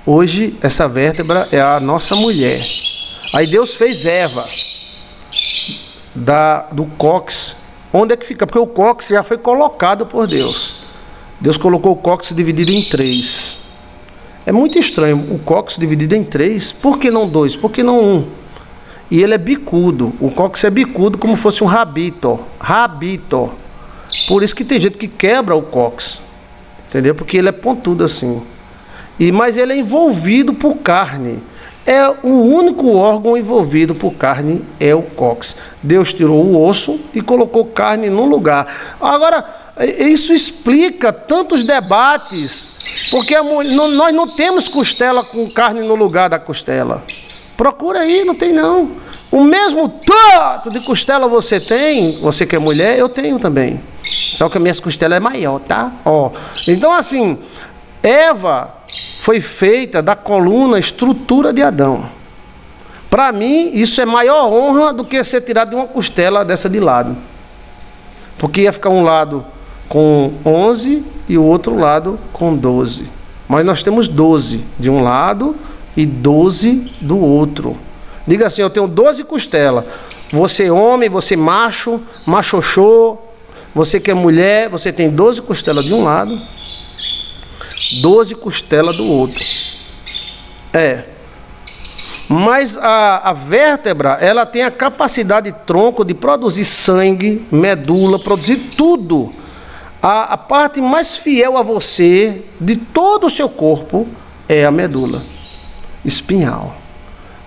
Hoje, essa vértebra é a nossa mulher. Aí Deus fez Eva do cóccix. Onde é que fica? Porque o cóccix já foi colocado por Deus. Deus colocou o cóccix dividido em 3. É muito estranho, o cóccix dividido em 3. Por que não 2? Por que não 1? E ele é bicudo. O cóccix é bicudo como fosse um rabito. Rabito. Por isso que tem gente que quebra o cóccix. Entendeu? Porque ele é pontudo assim. Mas ele é envolvido por carne. O único órgão envolvido por carne é o cóccix. Deus tirou o osso e colocou carne no lugar. Agora, isso explica tantos debates. Porque nós não temos costela com carne no lugar da costela. Procura aí, não tem não. O mesmo tanto de costela você tem, você que é mulher, eu tenho também. Só que a minha costela é maior, tá? Então assim, Eva foi feita da coluna, estrutura de Adão. Para mim, isso é maior honra do que ser tirado de uma costela dessa de lado. Porque ia ficar um lado com 11 e o outro lado com 12. Mas nós temos 12 de um lado e 12 do outro. Diga assim, eu tenho 12 costelas. Você homem, você macho, machoxô, você que é mulher, você tem 12 costelas de um lado, 12 costelas do outro. Mas a vértebra, ela tem a capacidade de tronco de produzir sangue, medula, produzir tudo. A parte mais fiel a você, de todo o seu corpo, é a medula espinhal.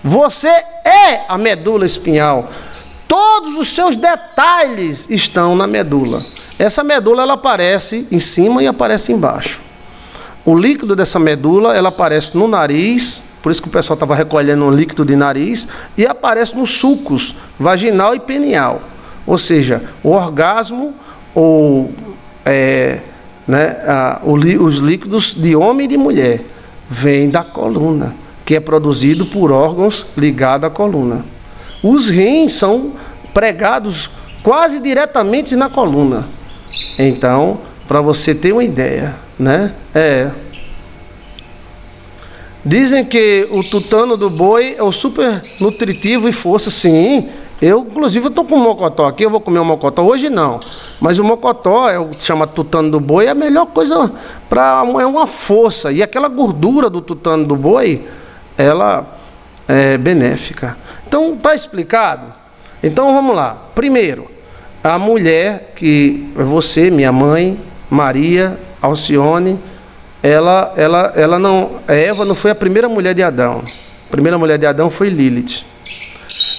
Você é a medula espinhal. Todos os seus detalhes estão na medula. Essa medula, ela aparece em cima e aparece embaixo. O líquido dessa medula, ela aparece no nariz, por isso que o pessoal estava recolhendo um líquido de nariz, e aparece nos sulcos vaginal e penial. Ou seja, o orgasmo, os líquidos de homem e de mulher, vêm da coluna, que é produzido por órgãos ligados à coluna. Os rins são pregados quase diretamente na coluna. Então, para você ter uma ideia, né? Dizem que o tutano do boi é o super nutritivo e força, sim. Eu, inclusive, estou com um mocotó aqui, eu vou comer um mocotó hoje não. Mas o mocotó, chama tutano do boi, é a melhor coisa é uma força. E aquela gordura do tutano do boi, ela é benéfica. Então, está explicado? Então, vamos lá. Primeiro, a mulher, que é você, minha mãe, Maria, Alcione, Eva não foi a primeira mulher de Adão. A primeira mulher de Adão foi Lilith.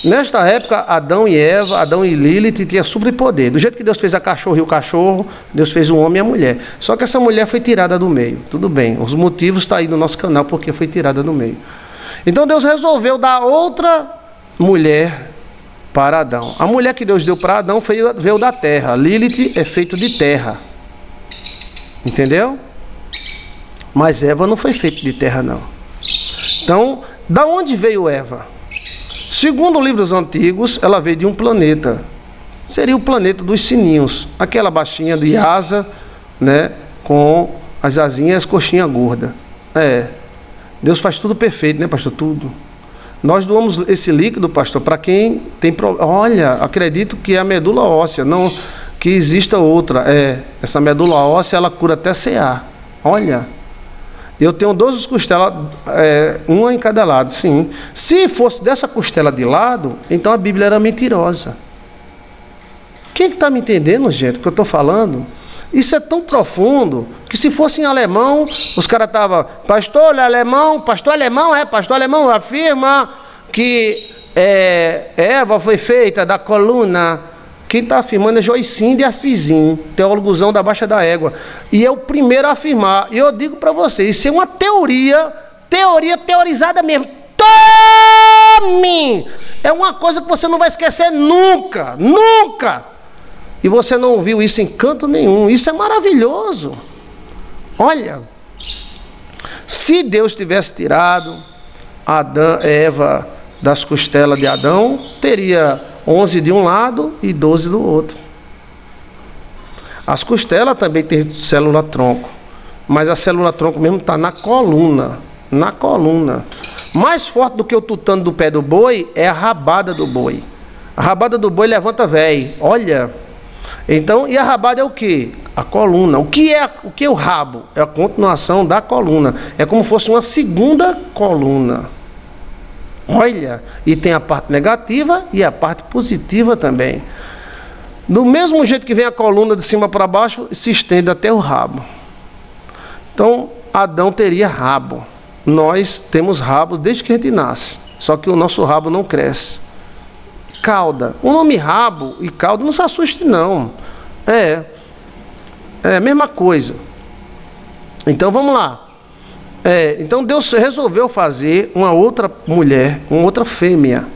Nesta época, Adão e Lilith tinham superpoder. Do jeito que Deus fez a cachorra e o cachorro, Deus fez o homem e a mulher. Só que essa mulher foi tirada do meio. Tudo bem, os motivos estão aí no nosso canal porque foi tirada do meio. Então Deus resolveu dar outra mulher para Adão. A mulher que Deus deu para Adão veio da terra. Lilith é feito de terra. Entendeu? Mas Eva não foi feita de terra, não. Então, da onde veio Eva? Segundo livros antigos, ela veio de um planeta. Seria o planeta dos sininhos. Aquela baixinha de asa, né? Com as asinhas e as coxinhas gordas. Deus faz tudo perfeito, né, pastor? Tudo. Nós doamos esse líquido, pastor, para quem tem problema. Olha, acredito que é a medula óssea, não que exista outra. Essa medula óssea, ela cura até CA. Olha, eu tenho 12 costelas, uma em cada lado, sim. Se fosse dessa costela de lado, então a Bíblia era mentirosa. Quem está me entendendo, gente, o que eu estou falando? Isso é tão profundo que se fosse em alemão, os caras estavam, pastor alemão afirma que Eva foi feita da coluna. Quem está afirmando é Joicinho de Assisim, teólogozão da Baixa da Égua. E é o primeiro a afirmar. E eu digo para vocês, isso é uma teorizada mesmo. Tome! É uma coisa que você não vai esquecer nunca, nunca. E você não ouviu isso em canto nenhum. Isso é maravilhoso. Olha, se Deus tivesse tirado Eva das costelas de Adão, teria 11 de um lado e 12 do outro. As costelas também têm célula-tronco, mas a célula-tronco mesmo está na coluna. Na coluna. Mais forte do que o tutano do pé do boi é a rabada do boi. A rabada do boi levanta velho. Olha. Então, e a rabada é o que? A coluna. O que é o rabo? É a continuação da coluna. É como se fosse uma segunda coluna. Olha, e tem a parte negativa e a parte positiva também. Do mesmo jeito que vem a coluna de cima para baixo, se estende até o rabo. Então, Adão teria rabo. Nós temos rabo desde que a gente nasce. Só que o nosso rabo não cresce. Cauda. O nome rabo e cauda não se assuste, não. É a mesma coisa. Então, vamos lá. Então Deus resolveu fazer uma outra mulher, uma outra fêmea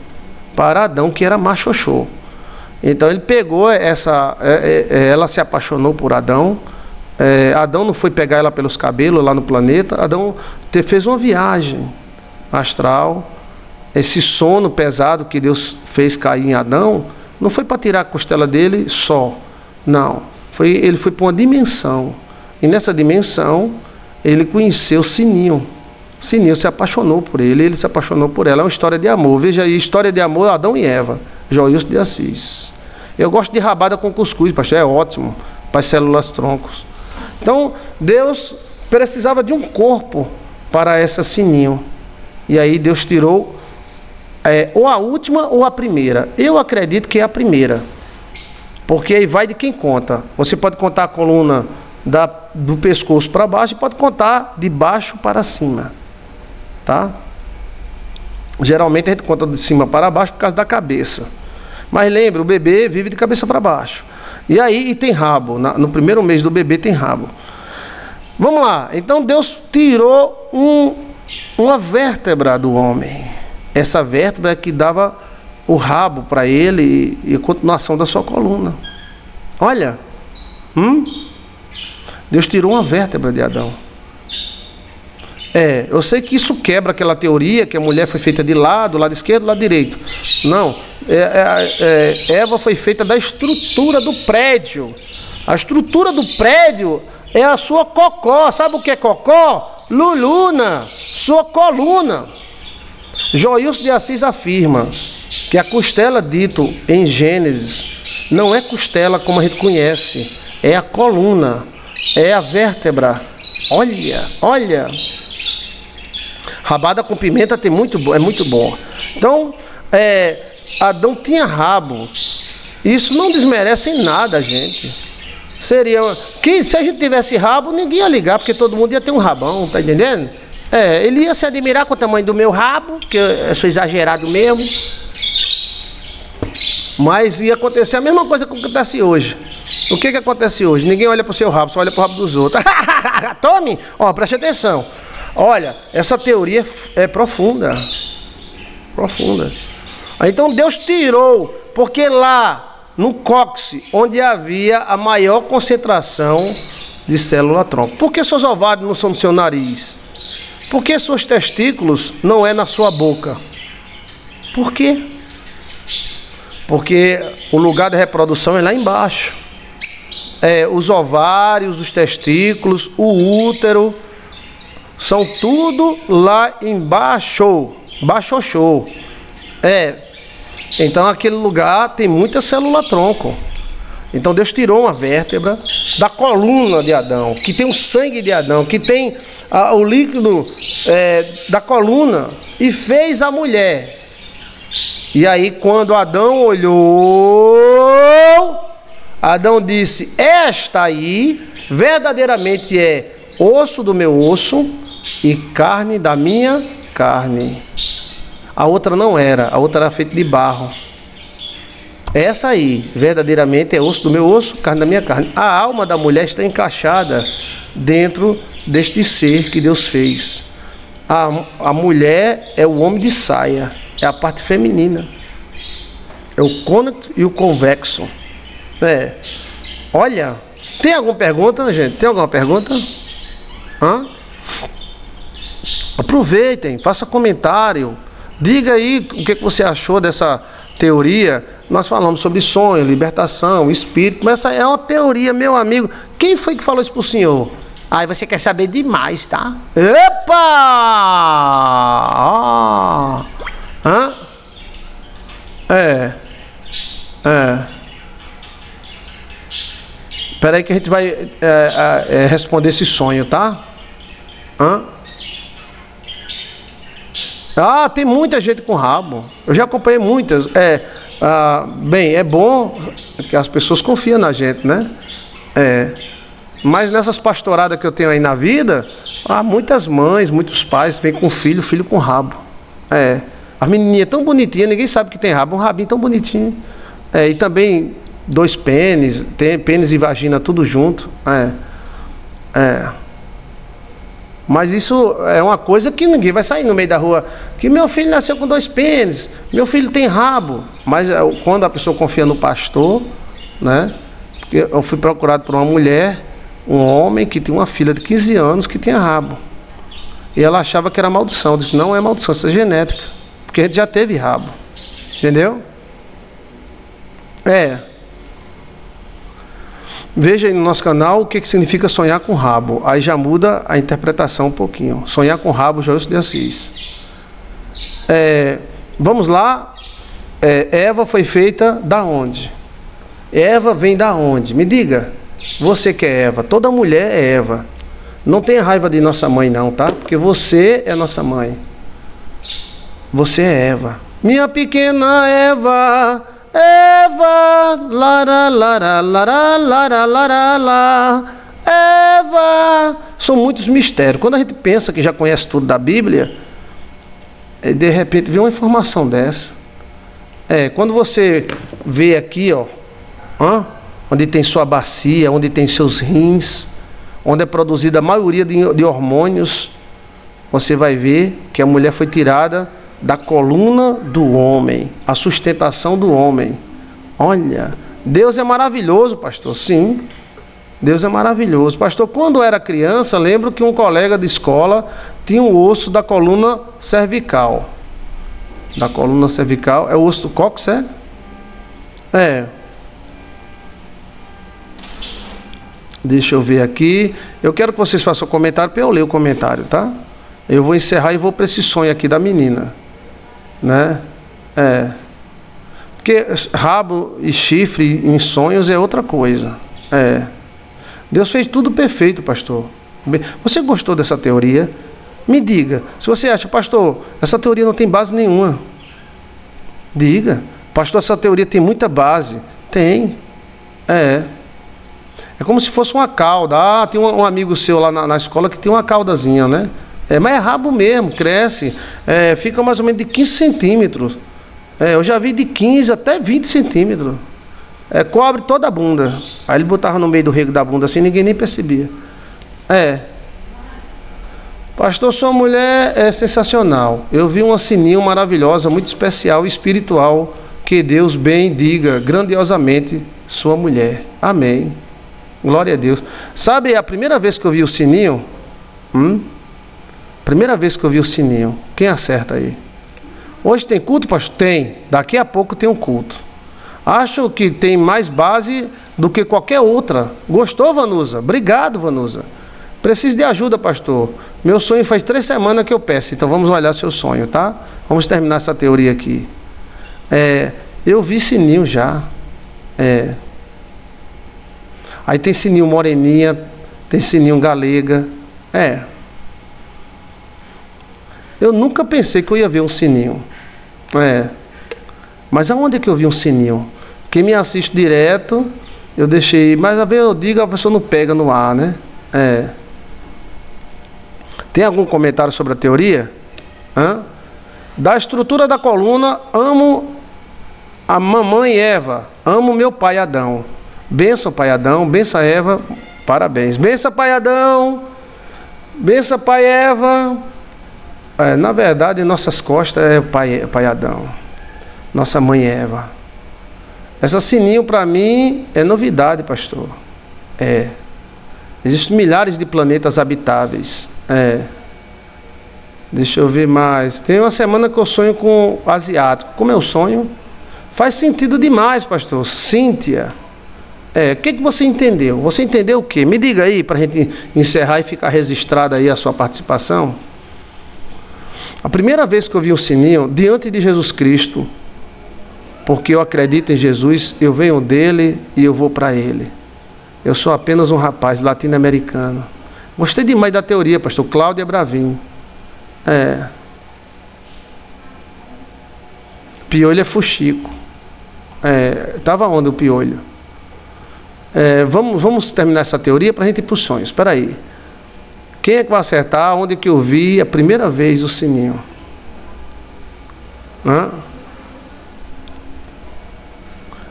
para Adão, que era machoxô. Então ele pegou ela se apaixonou por Adão. Adão não foi pegar ela pelos cabelos lá no planeta. Adão fez uma viagem astral. Esse sono pesado que Deus fez cair em Adão não foi para tirar a costela dele só. Não, ele foi para uma dimensão. E nessa dimensão ele conheceu Sininho. Sininho se apaixonou por ele se apaixonou por ela. É uma história de amor. Veja aí, história de amor, Adão e Eva. Joilson de Assis. Eu gosto de rabada com cuscuz, pastor, é ótimo para as células troncos. Então, Deus precisava de um corpo para essa Sininho. E aí Deus tirou ou a última ou a primeira. Eu acredito que é a primeira. Porque aí vai de quem conta. Você pode contar a coluna do pescoço para baixo e pode contar de baixo para cima. Tá? Geralmente a gente conta de cima para baixo por causa da cabeça. Mas lembra, o bebê vive de cabeça para baixo. E aí tem rabo. No primeiro mês do bebê tem rabo. Vamos lá. Então Deus tirou uma vértebra do homem. Essa vértebra é que dava o rabo para ele e a continuação da sua coluna. Olha. Deus tirou uma vértebra de Adão. Eu sei que isso quebra aquela teoria que a mulher foi feita de lado esquerdo, do lado direito. Não. Eva foi feita da estrutura do prédio. A estrutura do prédio é a sua cocó. Sabe o que é cocó? Luluna, sua coluna. Joilson de Assis afirma que a costela dito em Gênesis não é costela como a gente conhece, é a coluna, é a vértebra. Olha. Rabada com pimenta é muito bom. Então, Adão tinha rabo. Isso não desmerece em nada, gente. Seria que se a gente tivesse rabo, ninguém ia ligar, porque todo mundo ia ter um rabão, tá entendendo? Ele ia se admirar com o tamanho do meu rabo, que eu sou exagerado mesmo. Mas ia acontecer a mesma coisa que acontece hoje. O que acontece hoje? Ninguém olha para o seu rabo, só olha para o rabo dos outros. Tome! Preste atenção. Olha, essa teoria é profunda. Profunda. Então Deus tirou, porque lá no cóccix, onde havia a maior concentração de célula-tronco. Por que seus ovários não são no seu nariz? Por que seus testículos não é na sua boca? Por quê? Porque o lugar da reprodução é lá embaixo. Os ovários, os testículos, o útero, são tudo lá embaixo. Baixo. Então aquele lugar tem muita célula-tronco. Então Deus tirou uma vértebra da coluna de Adão, que tem o sangue de Adão, que tem o líquido da coluna, e fez a mulher. E aí quando Adão olhou, Adão disse: esta aí verdadeiramente é osso do meu osso e carne da minha carne. A outra não era, a outra era feita de barro. Essa aí verdadeiramente é osso do meu osso, carne da minha carne. A alma da mulher está encaixada dentro deste ser que Deus fez. A mulher é o homem de saia, é a parte feminina, é o côncavo e o convexo. Olha, tem alguma pergunta, gente? Tem alguma pergunta? Aproveitem, faça comentário, diga aí o que você achou dessa teoria. Nós falamos sobre sonho, libertação, espírito, mas essa é uma teoria, meu amigo. Quem foi que falou isso para o senhor? Aí você quer saber demais, tá? Epa! Espera aí que a gente vai responder esse sonho, tá? Tem muita gente com rabo. Eu já acompanhei muitas. Bem, é bom que as pessoas confiam na gente, né? Mas nessas pastoradas que eu tenho aí na vida, há muitas mães, muitos pais vêm com filho com rabo. A menininha tão bonitinha, ninguém sabe que tem rabo, um rabinho tão bonitinho. E também 2 pênis, tem pênis e vagina tudo junto. Mas isso é uma coisa que ninguém vai sair no meio da rua. Que meu filho nasceu com 2 pênis, meu filho tem rabo. Mas quando a pessoa confia no pastor, né? Eu fui procurado por uma mulher, um homem que tinha uma filha de 15 anos que tinha rabo. E ela achava que era maldição. Eu disse: não é maldição, isso é genética. Porque a gente já teve rabo. Entendeu? Veja aí no nosso canal o que significa sonhar com rabo. Aí já muda a interpretação um pouquinho. Sonhar com rabo, Joilson de Assis. Vamos lá. Eva foi feita da onde? Eva vem da onde? Me diga. Você que é Eva. Toda mulher é Eva. Não tenha raiva de nossa mãe não, tá? Porque você é nossa mãe. Você é Eva. Minha pequena Eva, Eva, lara, lara, lara, lara, lara, lara, Eva. São muitos mistérios. Quando a gente pensa que já conhece tudo da Bíblia, de repente vê uma informação dessa. Quando você vê aqui, ó, onde tem sua bacia, onde tem seus rins, onde é produzida a maioria de hormônios, você vai ver que a mulher foi tirada da coluna do homem, a sustentação do homem. Olha, Deus é maravilhoso, pastor. Sim, Deus é maravilhoso. Pastor, quando eu era criança, lembro que um colega de escola tinha um osso da coluna cervical. Da coluna cervical, é o osso do cóccix, Deixa eu ver aqui. Eu quero que vocês façam um comentário para eu ler o comentário, tá? Eu vou encerrar e vou para esse sonho aqui da menina, né? Porque rabo e chifre em sonhos é outra coisa. Deus fez tudo perfeito, pastor. Você gostou dessa teoria? Me diga. Se você acha, pastor, essa teoria não tem base nenhuma, diga. Pastor, essa teoria tem muita base. Tem. É como se fosse uma cauda. Tem um amigo seu lá na escola que tem uma caudazinha, né? Mas é rabo mesmo, cresce. Fica mais ou menos de 15 centímetros. Eu já vi de 15 até 20 centímetros. Cobre toda a bunda. Aí ele botava no meio do rego da bunda assim, ninguém nem percebia. Pastor, sua mulher é sensacional. Eu vi uma sininho maravilhosa, muito especial e espiritual. Que Deus bendiga grandiosamente sua mulher. Amém. Glória a Deus. Sabe a primeira vez que eu vi o sininho? Primeira vez que eu vi o sininho. Quem acerta aí? Hoje tem culto, pastor? Tem. Daqui a pouco tem um culto. Acho que tem mais base do que qualquer outra. Gostou, Vanusa? Obrigado, Vanusa. Preciso de ajuda, pastor. Meu sonho faz 3 semanas que eu peço. Então vamos olhar seu sonho, tá? Vamos terminar essa teoria aqui. Eu vi sininho já. Aí tem sininho moreninha, tem sininho galega. Eu nunca pensei que eu ia ver um sininho. Mas aonde é que eu vi um sininho? Quem me assiste direto, eu deixei. Mas a vez eu digo, a pessoa não pega no ar, né? Tem algum comentário sobre a teoria? Da estrutura da coluna, amo a mamãe Eva, amo meu pai Adão. Benção, pai Adão, benção, Eva, parabéns. Benção, pai Adão, benção, pai Eva. Na verdade, nossas costas é pai Adão, nossa mãe Eva. Essa sininho para mim é novidade, pastor. Existem milhares de planetas habitáveis. Deixa eu ver mais. Tem uma semana que eu sonho com asiático. Como é o sonho? Faz sentido demais, pastor. Cíntia. O que você entendeu? Você entendeu o quê? Me diga aí para a gente encerrar e ficar registrada aí a sua participação. A primeira vez que eu vi um sininho diante de Jesus Cristo, porque eu acredito em Jesus, eu venho dele e eu vou para ele. Eu sou apenas um rapaz latino-americano. Gostei demais da teoria, pastor. Cláudia Bravin. Piolho é fuxico. Estava onde o piolho? Vamos terminar essa teoria para a gente ir para os sonhos. Espera aí. Quem é que vai acertar onde que eu vi a primeira vez o sininho?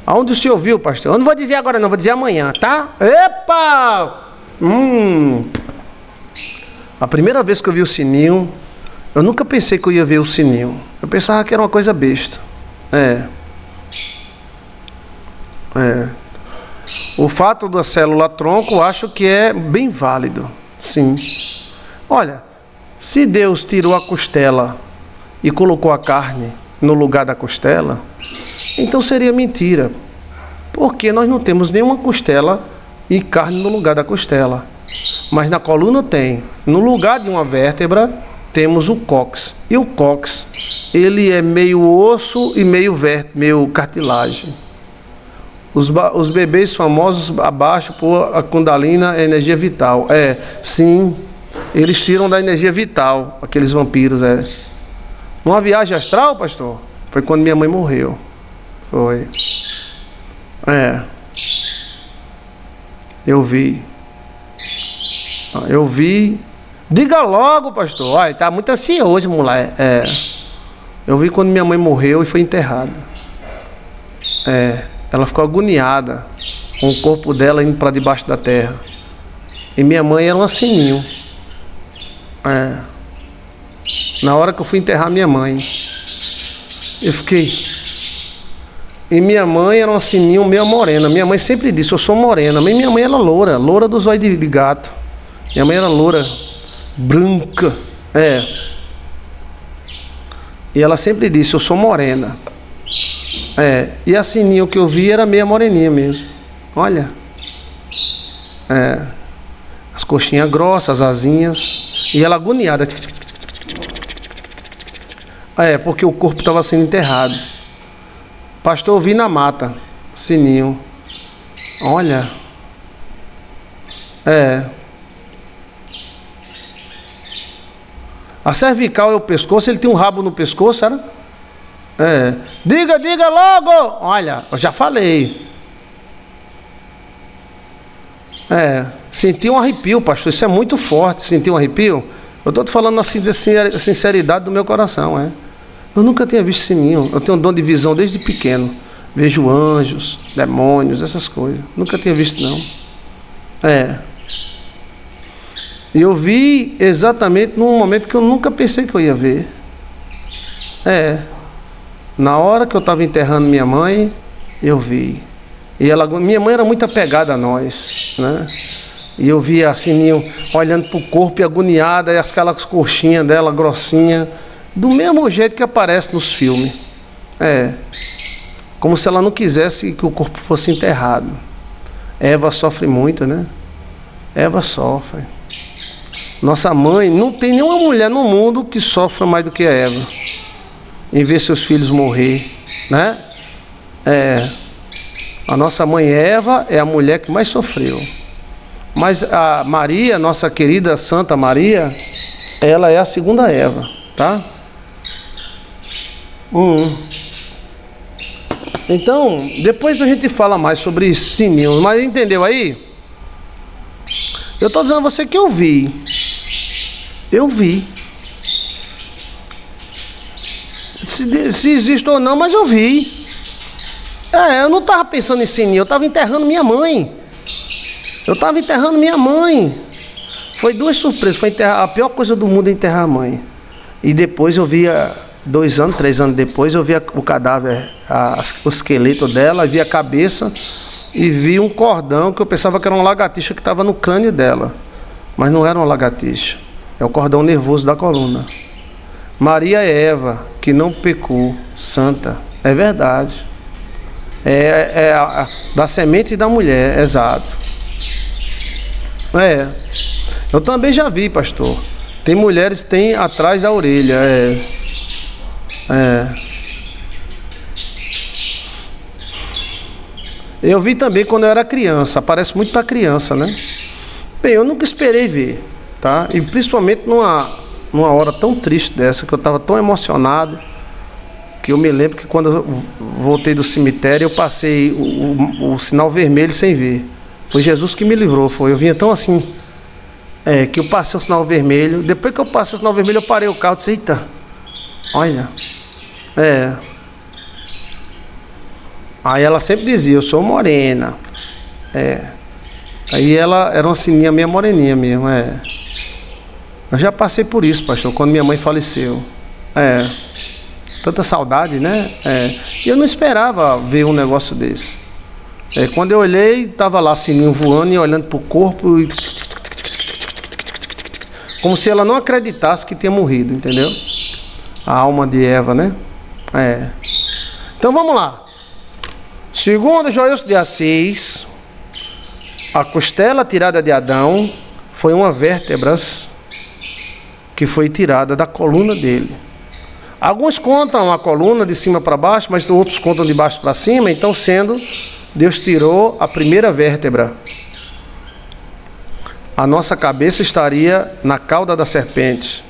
Aonde o senhor viu, pastor? Eu não vou dizer agora não, vou dizer amanhã, tá? Epa! A primeira vez que eu vi o sininho, eu nunca pensei que eu ia ver o sininho. Eu pensava que era uma coisa besta. O fato da célula tronco, acho que é bem válido. Sim. Olha, se Deus tirou a costela e colocou a carne no lugar da costela, então seria mentira. Porque nós não temos nenhuma costela e carne no lugar da costela. Mas na coluna tem. No lugar de uma vértebra, temos o cóccix. E o cóccix, ele é meio osso e meio cartilagem. Os bebês famosos abaixo por a Kundalina, a energia vital. Sim, eles tiram da energia vital, aqueles vampiros. Numa viagem astral, pastor, foi quando minha mãe morreu. Foi. Eu vi. Eu vi. Diga logo, pastor. Olha, tá muito ansioso, moleque. Eu vi quando minha mãe morreu e foi enterrada. Ela ficou agoniada com o corpo dela indo para debaixo da terra. E minha mãe era um sininho. Na hora que eu fui enterrar minha mãe, eu fiquei. E minha mãe era uma sininho meio morena. Minha mãe sempre disse, eu sou morena. Mas minha mãe era loura, loura dos olhos de gato. Minha mãe era loura, branca. E ela sempre disse, eu sou morena. E a sininho que eu vi era meia moreninha mesmo. Olha. As coxinhas grossas, as asinhas. E ela agoniada. Porque o corpo estava sendo enterrado. Pastor, eu vi na mata. Sininho. Olha. A cervical é o pescoço. Ele tem um rabo no pescoço, era? Diga logo. Olha, eu já falei. Senti um arrepio, pastor. Isso é muito forte. Senti um arrepio. Eu estou te falando assim da sinceridade do meu coração. Eu nunca tinha visto sininho. Eu tenho um dom de visão desde pequeno. Vejo anjos, demônios, essas coisas. Nunca tinha visto, não. E eu vi exatamente num momento que eu nunca pensei que eu ia ver. Na hora que eu estava enterrando minha mãe, eu vi. E minha mãe era muito apegada a nós, né? E eu via a sininho olhando para o corpo e agoniada, e aquelas coxinhas dela grossinha, do mesmo jeito que aparece nos filmes. Como se ela não quisesse que o corpo fosse enterrado. Eva sofre muito, né? Eva sofre. Nossa mãe, não tem nenhuma mulher no mundo que sofra mais do que a Eva em ver seus filhos morrer, né? A nossa mãe Eva é a mulher que mais sofreu. Mas a Maria, nossa querida Santa Maria, ela é a segunda Eva, tá? Então, depois a gente fala mais sobre sininho. Mas entendeu aí? Eu estou dizendo a você que eu vi. Eu vi. Se existe ou não, mas eu vi. Eu não estava pensando em sininho, eu estava enterrando minha mãe. Foi duas surpresas. Foi a pior coisa do mundo é enterrar a mãe. E depois eu via, 2 anos, 3 anos depois, eu via o cadáver, o esqueleto dela, vi a cabeça e vi um cordão que eu pensava que era uma lagartixa que estava no crânio dela. Mas não era uma lagartixa. É o cordão nervoso da coluna. Maria é Eva, que não pecou, santa. É verdade. Da semente da mulher, exato. Eu também já vi, pastor. Tem mulheres que tem atrás da orelha. Eu vi também quando eu era criança. Aparece muito para criança, né? Bem, eu nunca esperei ver, tá? E principalmente numa hora tão triste dessa, que eu estava tão emocionado, que eu me lembro que quando eu voltei do cemitério, eu passei o sinal vermelho sem ver. Foi Jesus que me livrou, foi. Eu vinha tão assim, que eu passei o sinal vermelho. Depois que eu passei o sinal vermelho, eu parei o carro e disse, eita, olha. Aí ela sempre dizia, eu sou morena. Aí ela era uma sininha meio moreninha mesmo, Eu já passei por isso, pastor, quando minha mãe faleceu. Tanta saudade, né? E eu não esperava ver um negócio desse. Quando eu olhei, estava lá sininho voando e olhando para o corpo, como se ela não acreditasse que tinha morrido, entendeu? A alma de Eva, né? Então vamos lá. Segundo Joilson de Assis, a costela tirada de Adão foi uma vértebra que foi tirada da coluna dele. Alguns contam a coluna de cima para baixo, mas outros contam de baixo para cima. Então, Deus tirou a primeira vértebra. A nossa cabeça estaria na cauda da serpente.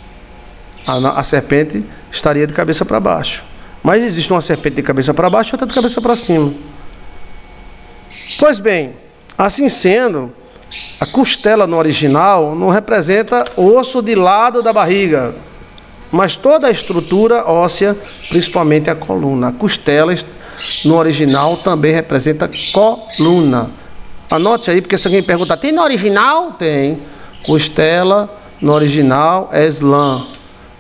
A serpente estaria de cabeça para baixo. Mas existe uma serpente de cabeça para baixo e outra de cabeça para cima. Pois bem, assim sendo, a costela no original não representa osso de lado da barriga, mas toda a estrutura óssea, principalmente a coluna. A costela no original também representa coluna. Anote aí, porque se alguém perguntar, tem no original? Tem. Costela no original é slam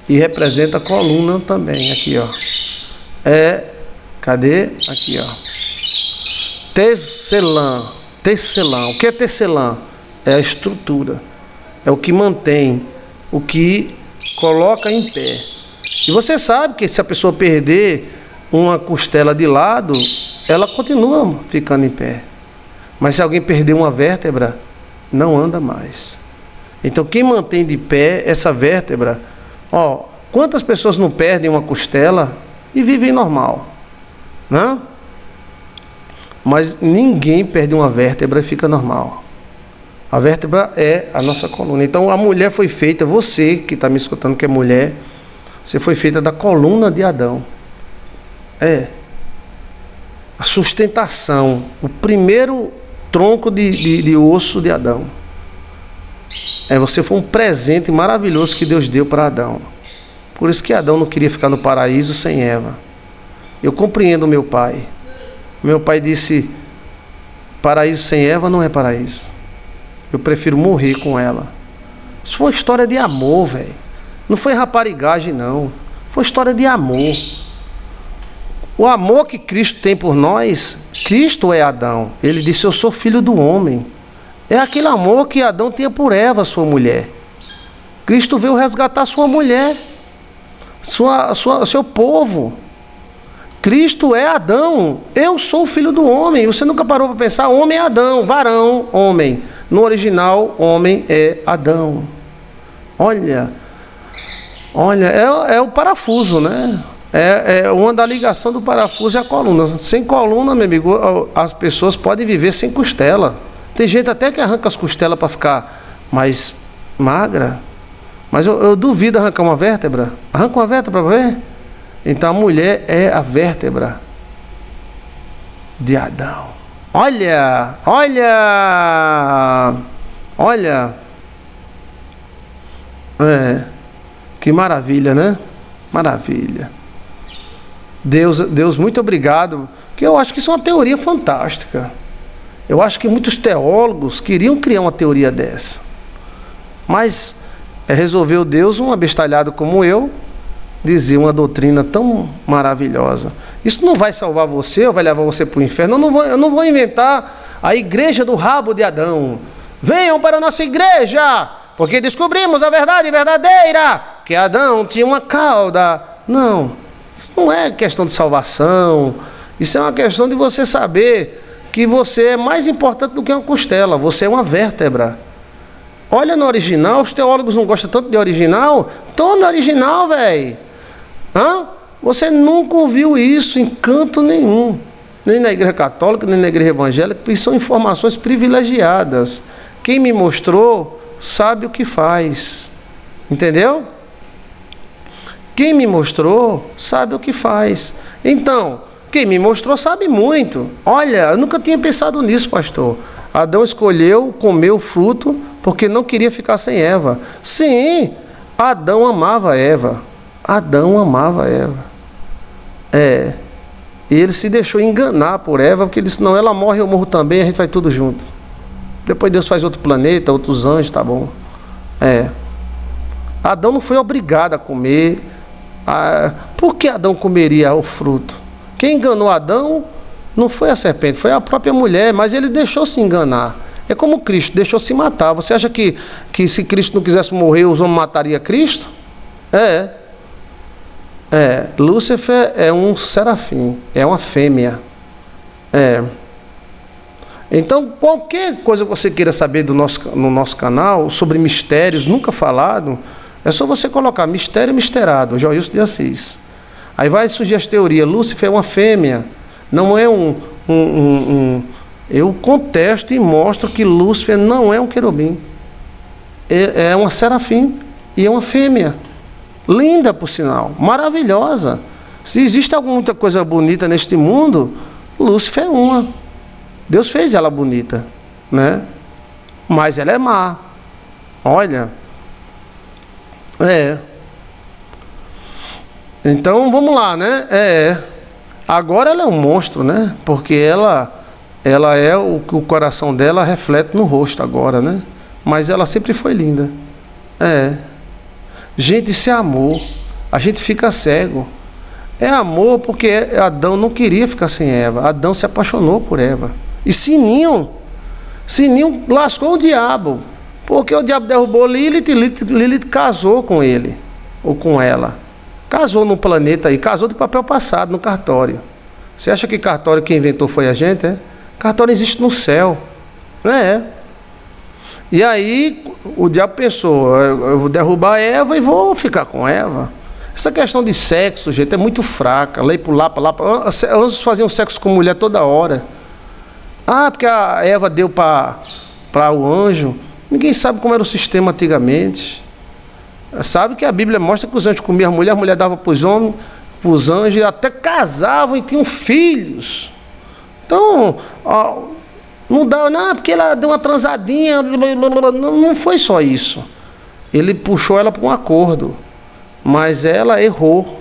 e representa coluna também. Aqui, ó. Cadê? Aqui, ó. Tecelã. Tecelã. O que é tecelã? É a estrutura. É o que mantém, o que coloca em pé. E você sabe que se a pessoa perder uma costela de lado, ela continua ficando em pé. Mas se alguém perder uma vértebra, não anda mais. Então quem mantém de pé essa vértebra, ó, quantas pessoas não perdem uma costela e vivem normal, né? Mas ninguém perde uma vértebra e fica normal. A vértebra é a nossa coluna. Então a mulher foi feita, você que está me escutando que é mulher, você foi feita da coluna de Adão. A sustentação, o primeiro tronco de osso de Adão. Você foi um presente maravilhoso que Deus deu para Adão. Por isso que Adão não queria ficar no paraíso sem Eva. Eu compreendo meu pai. Meu pai disse, paraíso sem Eva não é paraíso. Eu prefiro morrer com ela. Isso foi uma história de amor, velho. Não foi raparigagem, não. Foi história de amor. O amor que Cristo tem por nós, Cristo é Adão. Ele disse, eu sou filho do homem. É aquele amor que Adão tinha por Eva, sua mulher. Cristo veio resgatar sua mulher, seu povo. Cristo é Adão. Eu sou o filho do homem. Você nunca parou para pensar? Homem é Adão, varão, homem. No original, homem é Adão. Olha, é o parafuso, né? É uma da ligação do parafuso e a coluna. Sem coluna, meu amigo, as pessoas podem viver sem costela. Tem gente até que arranca as costelas para ficar mais magra. Mas eu duvido arrancar uma vértebra. Arranca uma vértebra para ver? Então a mulher é a vértebra de Adão. Olha. Que maravilha, né? Maravilha. Deus, muito obrigado. Porque eu acho que isso é uma teoria fantástica. Eu acho que muitos teólogos queriam criar uma teoria dessa. Mas resolveu Deus, um abestalhado como eu, dizer uma doutrina tão maravilhosa. Isso não vai salvar você, ou vai levar você para o inferno. Eu não vou inventar a igreja do rabo de Adão. Venham para a nossa igreja, porque descobrimos a verdade verdadeira, que Adão tinha uma cauda. Não, isso não é questão de salvação. Isso é uma questão de você saber que você é mais importante do que uma costela. Você é uma vértebra. Olha no original, os teólogos não gostam tanto de original. Tome original, velho. Você nunca ouviu isso em canto nenhum. Nem na igreja católica, nem na igreja evangélica, porque são informações privilegiadas. Quem me mostrou sabe o que faz. Entendeu? Quem me mostrou sabe o que faz. Então, quem me mostrou sabe muito. Olha, eu nunca tinha pensado nisso, pastor. Adão escolheu comer o fruto porque não queria ficar sem Eva. Sim, Adão amava Eva. Adão amava Eva. E ele se deixou enganar por Eva, porque ele disse, não, ela morre, eu morro também, a gente vai tudo junto. Depois Deus faz outro planeta, outros anjos, tá bom. Adão não foi obrigado a comer. Por que Adão comeria o fruto? Quem enganou Adão não foi a serpente, foi a própria mulher, mas ele deixou se enganar. É como Cristo, deixou se matar. Você acha que se Cristo não quisesse morrer, os homens matariam Cristo? Lúcifer é um serafim, é uma fêmea. Então, qualquer coisa que você queira saber no nosso canal, sobre mistérios nunca falado, é só você colocar mistério misterado, Joilson de Assis. Aí vai surgir as teorias, Lúcifer é uma fêmea, não é eu contesto e mostro que Lúcifer não é um querubim. É uma serafim e é uma fêmea. Linda, por sinal, maravilhosa. Se existe alguma coisa bonita neste mundo, Lúcifer é uma. Deus fez ela bonita, né? Mas ela é má. Olha. Então, vamos lá, né? Agora ela é um monstro, né? Porque ela é o que o coração dela reflete no rosto agora, né? Mas ela sempre foi linda. Gente, isso é amor. A gente fica cego. É amor porque Adão não queria ficar sem Eva. Adão se apaixonou por Eva. E Sininho lascou o diabo. Porque o diabo derrubou Lilith, Lilith casou com ele, ou com ela. Casou no planeta aí, casou de papel passado, no cartório. Você acha que cartório quem inventou foi a gente? Cartório existe no céu. E aí o diabo pensou, eu vou derrubar Eva e vou ficar com Eva. Essa questão de sexo, gente, é muito fraca. Lei por lá, para lá. Anjos faziam sexo com mulher toda hora. Porque a Eva deu para o anjo. Ninguém sabe como era o sistema antigamente. Sabe que a Bíblia mostra que os anjos comiam a mulher dava para os homens, para os anjos, e até casavam e tinham filhos. Então, não dá, não, porque ela deu uma transadinha. Não foi só isso. Ele puxou ela para um acordo. Mas ela errou.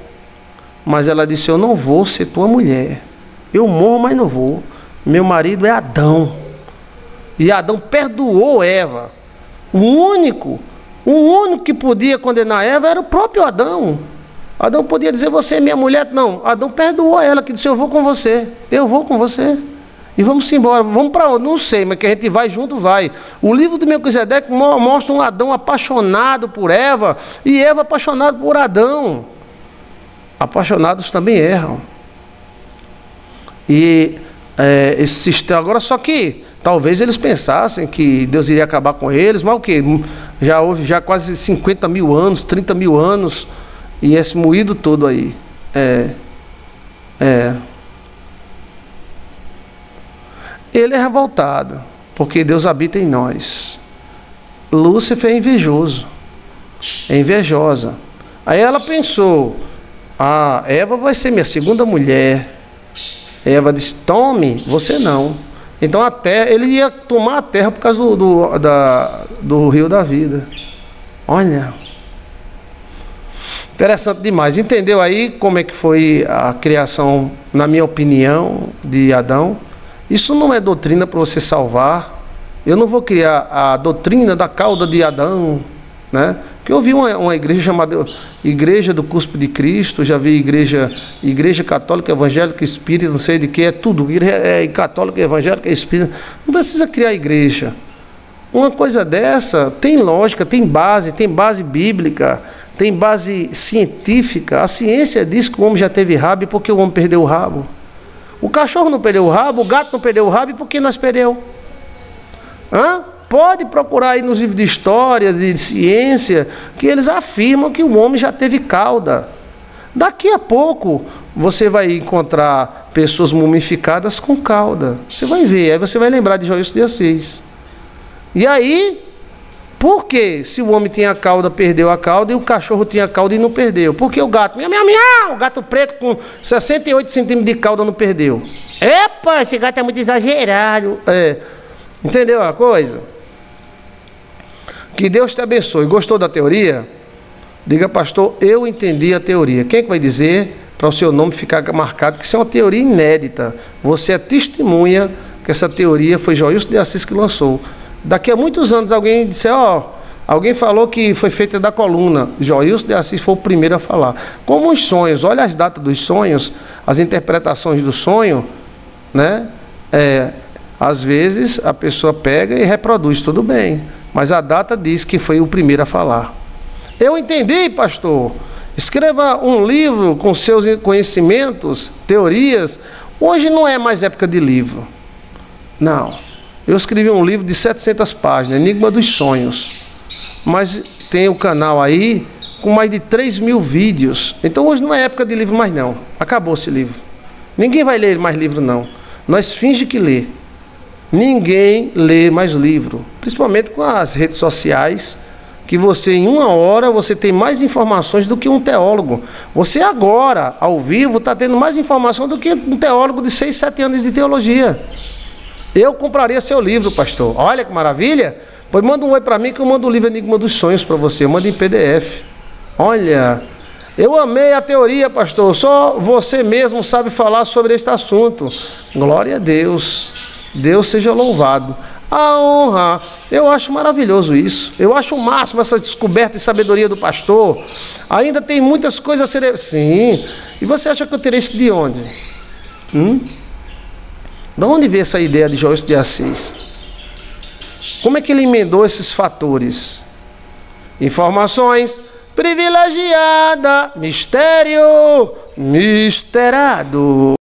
Mas ela disse, eu não vou ser tua mulher. Eu morro, mas não vou. Meu marido é Adão. E Adão perdoou Eva. O único que podia condenar Eva era o próprio Adão. Adão podia dizer, você é minha mulher. Não, Adão perdoou ela, que disse, eu vou com você. Eu vou com você. E vamos embora. Vamos para onde? Não sei, mas que a gente vai junto, vai. O livro do Melquisedeque mostra um Adão apaixonado por Eva e Eva apaixonada por Adão. Apaixonados também erram. E esse sistema agora, só que talvez eles pensassem que Deus iria acabar com eles, mas o que? Já houve quase 50 mil anos, 30 mil anos, e esse moído todo aí. Ele é revoltado, porque Deus habita em nós. Lúcifer é invejoso, é invejosa. Aí ela pensou, Eva vai ser minha segunda mulher. Eva disse, tome, você não. Então a terra, ele ia tomar a terra por causa do rio da vida. Olha, interessante demais. Entendeu aí como é que foi a criação, na minha opinião, de Adão? Isso não é doutrina para você salvar. Eu não vou criar a doutrina da cauda de Adão, né? Porque eu vi uma igreja chamada Igreja do Cuspe de Cristo, já vi igreja católica, evangélica, espírita, não sei de que, é tudo, é católica, evangélica, espírita. Não precisa criar igreja. Uma coisa dessa tem lógica, tem base bíblica, tem base científica. A ciência diz que o homem já teve rabo porque o homem perdeu o rabo. O cachorro não perdeu o rabo, o gato não perdeu o rabo, e por que nós perdeu? Pode procurar aí nos livros de história, de ciência, que eles afirmam que o homem já teve cauda. Daqui a pouco você vai encontrar pessoas mumificadas com cauda. Você vai ver, aí você vai lembrar de Joilson de Assis. E aí, por que se o homem tinha cauda, perdeu a cauda, e o cachorro tinha cauda e não perdeu? Por que o gato, o gato preto com 68 centímetros de cauda não perdeu? Epa, esse gato é muito exagerado. Entendeu a coisa? Que Deus te abençoe. Gostou da teoria? Diga, pastor, eu entendi a teoria. Quem é que vai dizer para o seu nome ficar marcado que isso é uma teoria inédita? Você é testemunha que essa teoria foi Joilson de Assis que lançou. Daqui a muitos anos alguém disse, alguém falou que foi feita da coluna. Joilson de Assis foi o primeiro a falar. Como os sonhos, olha as datas dos sonhos, as interpretações do sonho, né? Às vezes a pessoa pega e reproduz, tudo bem. Mas a data diz que foi o primeiro a falar. Eu entendi, pastor. Escreva um livro com seus conhecimentos, teorias. Hoje não é mais época de livro. Não. Eu escrevi um livro de 700 páginas, Enigma dos Sonhos. Mas tem o canal aí com mais de 3.000 vídeos. Então hoje não é época de livro mais não. Acabou esse livro. Ninguém vai ler mais livro não. Nós finge que lê. Ninguém lê mais livro, principalmente com as redes sociais, que você, em 1 hora, você tem mais informações do que um teólogo. Você agora, ao vivo, está tendo mais informação do que um teólogo de 6, 7 anos de teologia. Eu compraria seu livro, pastor. Olha que maravilha. Pois manda um oi para mim que eu mando o livro Enigma dos Sonhos para você. Eu mando em PDF. Olha, eu amei a teoria, pastor. Só você mesmo sabe falar sobre este assunto. Glória a Deus. Deus seja louvado. A honra. Eu acho maravilhoso isso. Eu acho o máximo essa descoberta e sabedoria do pastor. Ainda tem muitas coisas a ser... Sim. E você acha que eu terei isso de onde? De onde veio essa ideia de João de Assis? Como é que ele emendou esses fatores? Informações, privilegiada, mistério, misterado.